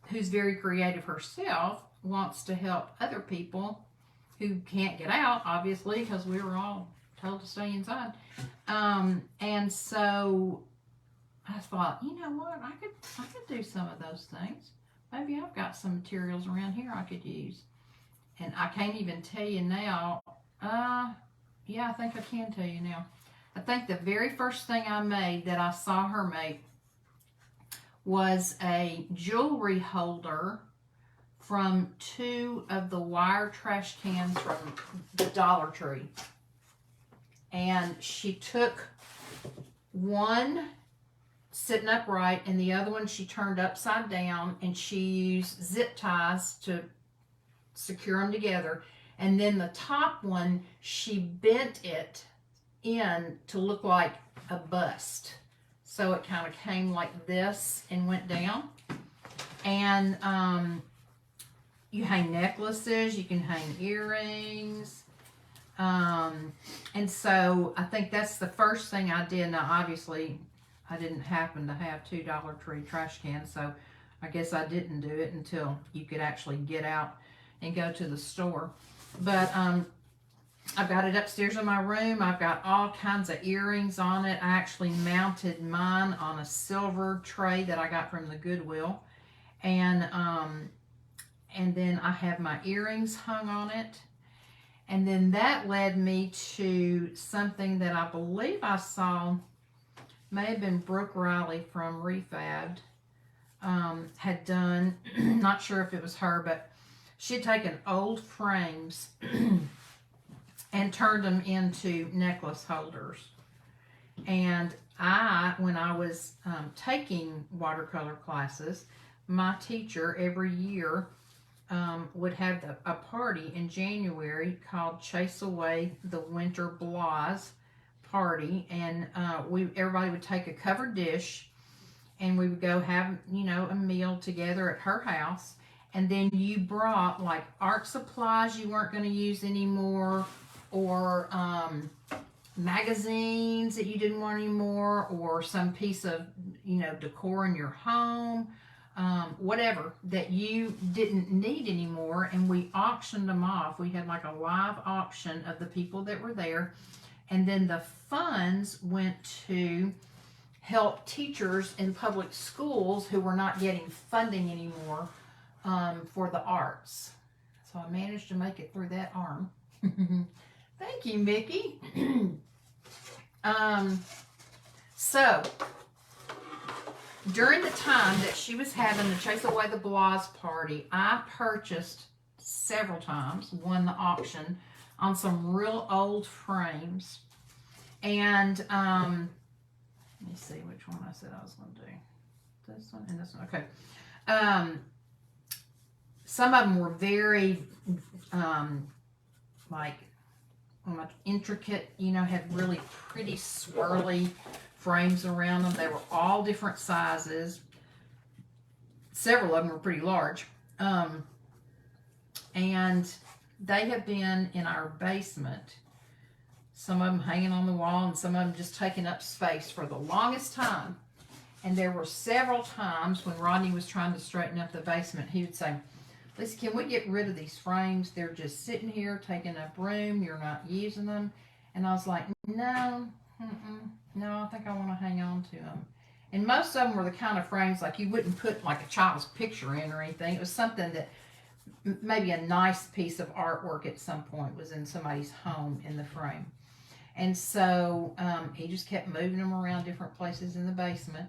who's very creative herself wants to help other people who can't get out, obviously, because we were all told to stay inside. And so I thought, you know what? I could do some of those things. Maybe I've got some materials around here I could use. And I can't even tell you now. Yeah, I think I can tell you now. I think the very first thing I made that I saw her make was a jewelry holder from 2 of the wire trash cans from the Dollar Tree. And she took one sitting upright, and the other one she turned upside down, and she used zip ties to secure them together. And then the top one, she bent it in to look like a bust. So it kind of came like this and went down. And you hang necklaces, you can hang earrings. And so I think that's the first thing I did. Now, obviously, I didn't happen to have two Dollar Tree trash cans, so I guess I didn't do it until you could actually get out and go to the store. But I've got it upstairs in my room. I've got all kinds of earrings on it. I actually mounted mine on a silver tray that I got from the Goodwill. And then I have my earrings hung on it. And then that led me to something that I believe I saw, may have been Brooke Riley from Refabbed, had done. Not sure if it was her, but she had taken old frames and turned them into necklace holders. And when I was taking watercolor classes, my teacher every year would have a party in January called Chase Away the Winter Blahs party, and everybody would take a covered dish, and we would go have a meal together at her house. And then you brought like art supplies you weren't going to use anymore, or magazines that you didn't want anymore, or some piece of decor in your home. Whatever that you didn't need anymore, and we auctioned them off. We had like a live auction of the people that were there, and then the funds went to help teachers in public schools who were not getting funding anymore for the arts. So I managed to make it through that arm. Thank you, Mickey. So during the time that she was having the Chase Away the Blahs party, I purchased several times, won the auction on some real old frames. And let me see which one I said I was going to do. This one and this one. Okay. Some of them were very intricate, had really pretty swirly frames around them. They were all different sizes. Several of them were pretty large. And they have been in our basement. Some of them hanging on the wall and some of them just taking up space for the longest time. And there were several times when Rodney was trying to straighten up the basement, he would say, "Lisa, can we get rid of these frames? They're just sitting here taking up room. You're not using them." And I was like, no, I think I want to hang on to them. And most of them were the kind of frames like you wouldn't put like a child's picture in or anything. It was something that maybe a nice piece of artwork at some point was in somebody's home in the frame. And so he just kept moving them around different places in the basement.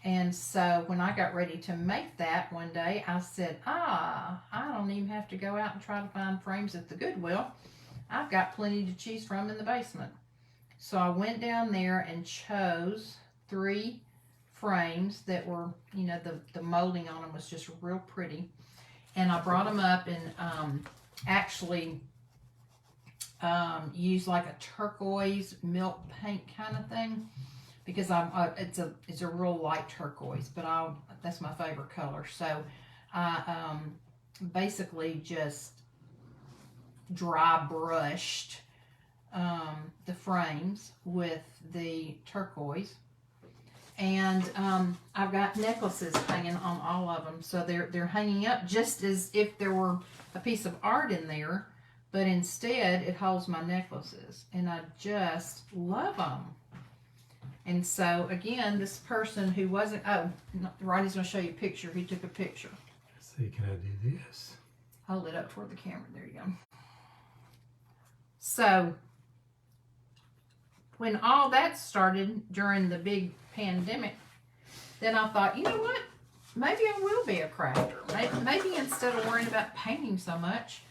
And so when I got ready to make that one day, I said, I don't even have to go out and try to find frames at the Goodwill. I've got plenty to choose from in the basement. So I went down there and chose 3 frames that were, the molding on them was just real pretty. And I brought them up and actually used like a turquoise milk paint kind of thing, because it's a real light turquoise, but that's my favorite color. So I basically just dry brushed the frames with the turquoise, and I've got necklaces hanging on all of them. So they're hanging up just as if there were a piece of art in there, but instead it holds my necklaces, and I just love them. And so again, this person who wasn't, Ronnie's going to show you a picture. He took a picture. Let's see, can I do this? Hold it up toward the camera. There you go. So when all that started during the big pandemic, then I thought, you know what? Maybe I will be a crafter. Maybe instead of worrying about painting so much,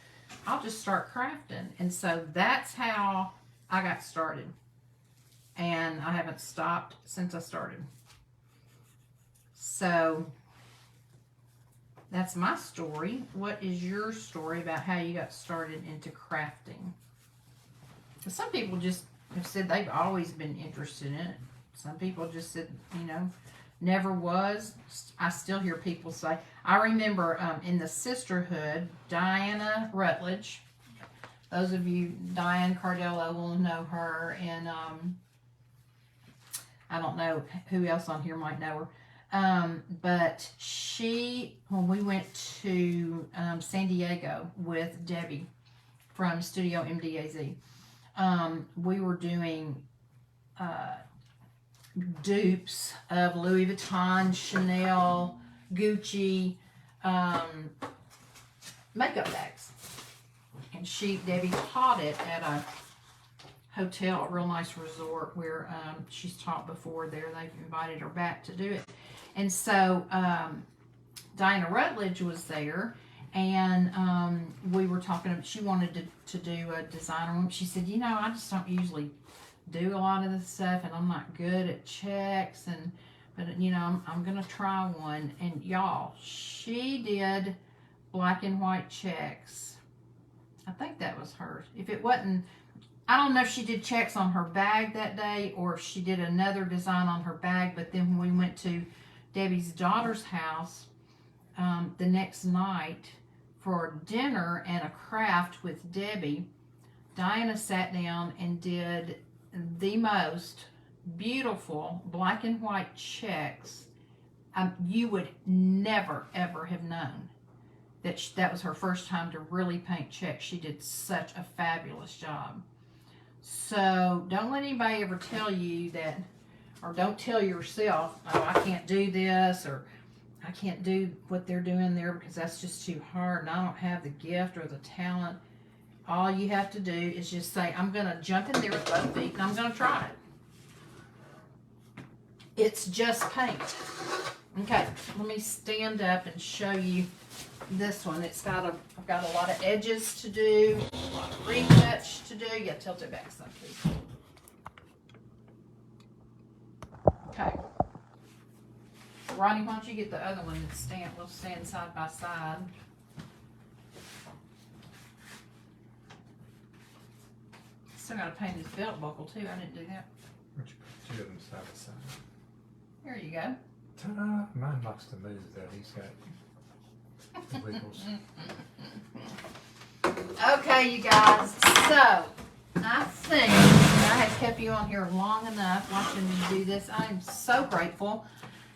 I'll just start crafting. And so that's how I got started. And I haven't stopped since I started. So that's my story. What is your story about how you got started into crafting? Some people just have said they've always been interested in it. Some people just said, never was. I still hear people say. I remember in the sisterhood, Diana Rutledge. Those of you, Diane Cardello will know her, and I don't know who else on here might know her. But when we went to San Diego with Debbie from Studio MDAZ, we were doing dupes of Louis Vuitton, Chanel, Gucci makeup bags. And Debbie taught it at a hotel, a real nice resort where she's taught before there. They've invited her back to do it. And so Diana Rutledge was there, and we were talking. She wanted to do a designer room. She said, I just don't usually do a lot of this stuff, and I'm not good at checks, but I'm gonna try one. And y'all, she did black and white checks. I think that was hers. If it wasn't, I don't know if she did checks on her bag that day or if she did another design on her bag. But then when we went to Debbie's daughter's house the next night for dinner and a craft with Debbie, Diana sat down and did the most beautiful black and white checks. You would never, ever have known that was her first time to really paint checks. She did such a fabulous job. So don't let anybody ever tell you that, or don't tell yourself, oh, I can't do this, or I can't do what they're doing there because that's just too hard and I don't have the gift or the talent. All you have to do is just say, I'm going to jump in there with both feet and I'm going to try it. It's just paint. Okay, let me stand up and show you this one. I've got a lot of edges to do, a lot of retouch to do. Yeah, tilt it back some, please. Okay. Ronnie, why don't you get the other one and we'll stand side by side. Still got to paint his belt buckle too. I didn't do that. Would you put two of them side by side? There you go. Ta-da! Mine likes to move though. He's got the wiggles. Okay, you guys. So, I think I have kept you on here long enough watching me do this. I am so grateful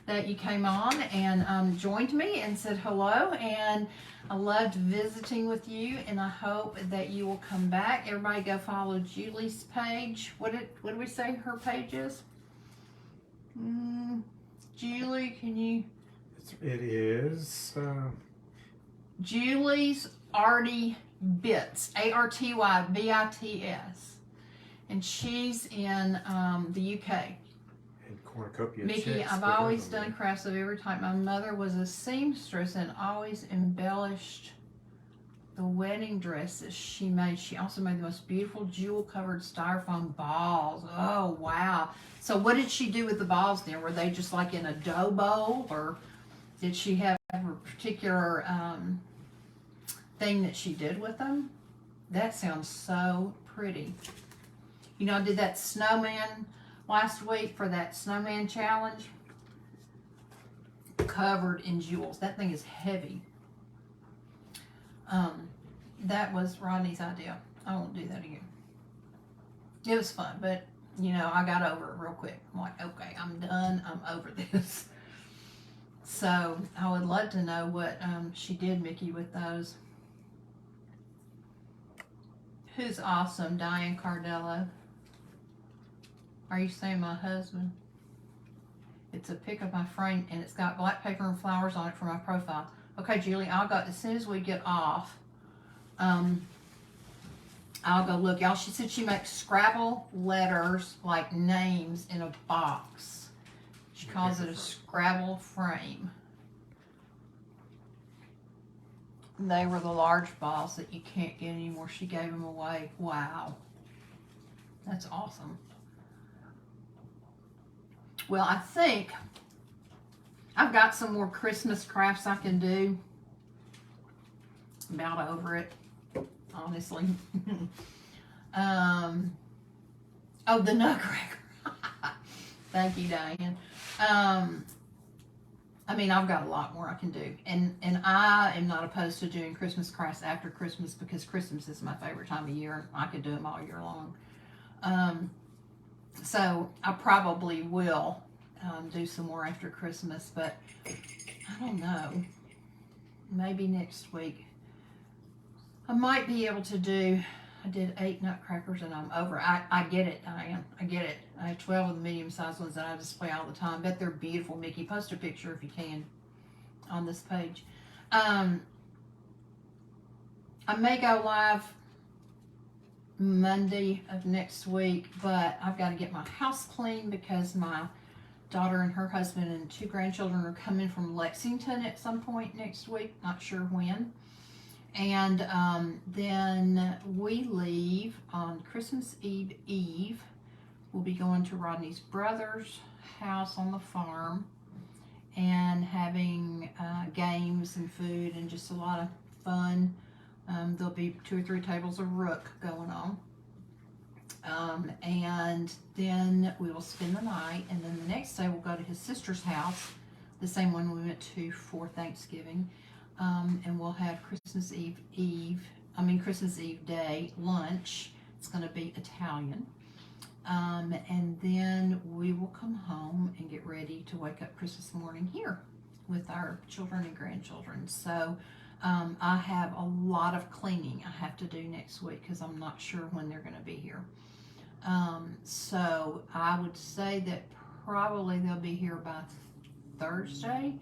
that you came on and joined me and said hello. And I loved visiting with you, and I hope that you will come back. Everybody go follow Julie's page. What did we say her page is? Julie, can you? It is Julie's Arty Bits, ARTYBITS, and she's in the UK. And cornucopia. Mickey, I've always done crafts of every type. My mother was a seamstress and always embellished the wedding dresses she made. She also made the most beautiful jewel-covered styrofoam balls. Oh, wow. So what did she do with the balls then? Were they just like in a dough bowl, or did she have a particular thing that she did with them? That sounds so pretty. I did that snowman last week for that snowman challenge. Covered in jewels. That thing is heavy. That was Rodney's idea. I won't do that again. It was fun, but I got over it real quick. I'm like, okay, I'm done. I'm over this. So I would love to know what she did, Mickey, with those. Who's awesome? Diane Cardello. Are you saying my husband? It's a pic of my frame, and it's got black paper and flowers on it for my profile. Okay, Julie, I'll go as soon as we get off. I'll go look. Y'all, she said she makes Scrabble letters, like names, in a box. She calls it a Scrabble frame. They were the large balls that you can't get anymore. She gave them away. Wow. That's awesome. Well, I think I've got some more Christmas crafts I can do. About over it, honestly. Oh, the nutcracker. Thank you, Diane. I mean, I've got a lot more I can do, and I am not opposed to doing Christmas crafts after Christmas because Christmas is my favorite time of year, and I could do them all year long. So I probably will do some more after Christmas, but I don't know. Maybe next week. I might be able to do. I did 8 nutcrackers and I'm over. I get it, Diane. I get it. I have 12 of the medium-sized ones that I display all the time. Bet they're beautiful. Mickey, post a picture if you can on this page. I may go live Monday of next week, but I've got to get my house clean because my daughter and her husband and 2 grandchildren are coming from Lexington at some point next week. Not sure when. And then we leave on Christmas Eve. We'll be going to Rodney's brother's house on the farm and having games and food and just a lot of fun. There'll be 2 or 3 tables of rook going on. And then we will spend the night, and then the next day we'll go to his sister's house, the same one we went to for Thanksgiving. And we'll have Christmas Eve day lunch. It's going to be Italian. And then we will come home and get ready to wake up Christmas morning here with our children and grandchildren. So I have a lot of cleaning I have to do next week because I'm not sure when they're going to be here. So I would say that probably they'll be here by Thursday.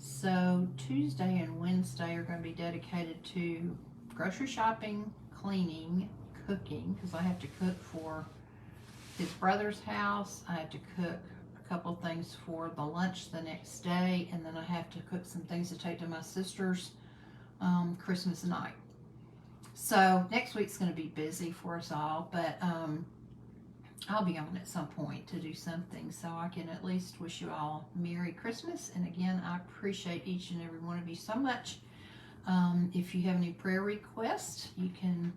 So Tuesday and Wednesday are going to be dedicated to grocery shopping, cleaning, cooking, because I have to cook for his brother's house. I have to cook a couple of things for the lunch the next day, and then I have to cook some things to take to my sister's Christmas night. So next week's going to be busy for us all, but I'll be on at some point to do something, so I can at least wish you all Merry Christmas. And again, I appreciate each and every one of you so much. If you have any prayer requests, you can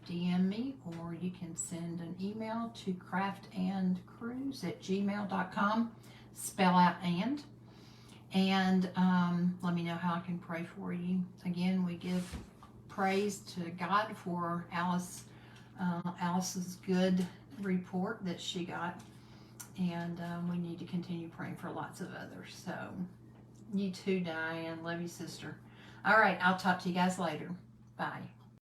DM me or you can send an email to craftandcruise@gmail.com. Spell out and let me know how I can pray for you. Again, we give praise to God for Alice's good report that she got, and we need to continue praying for lots of others. So you too, Diane. Love you, sister. All right, I'll talk to you guys later. Bye.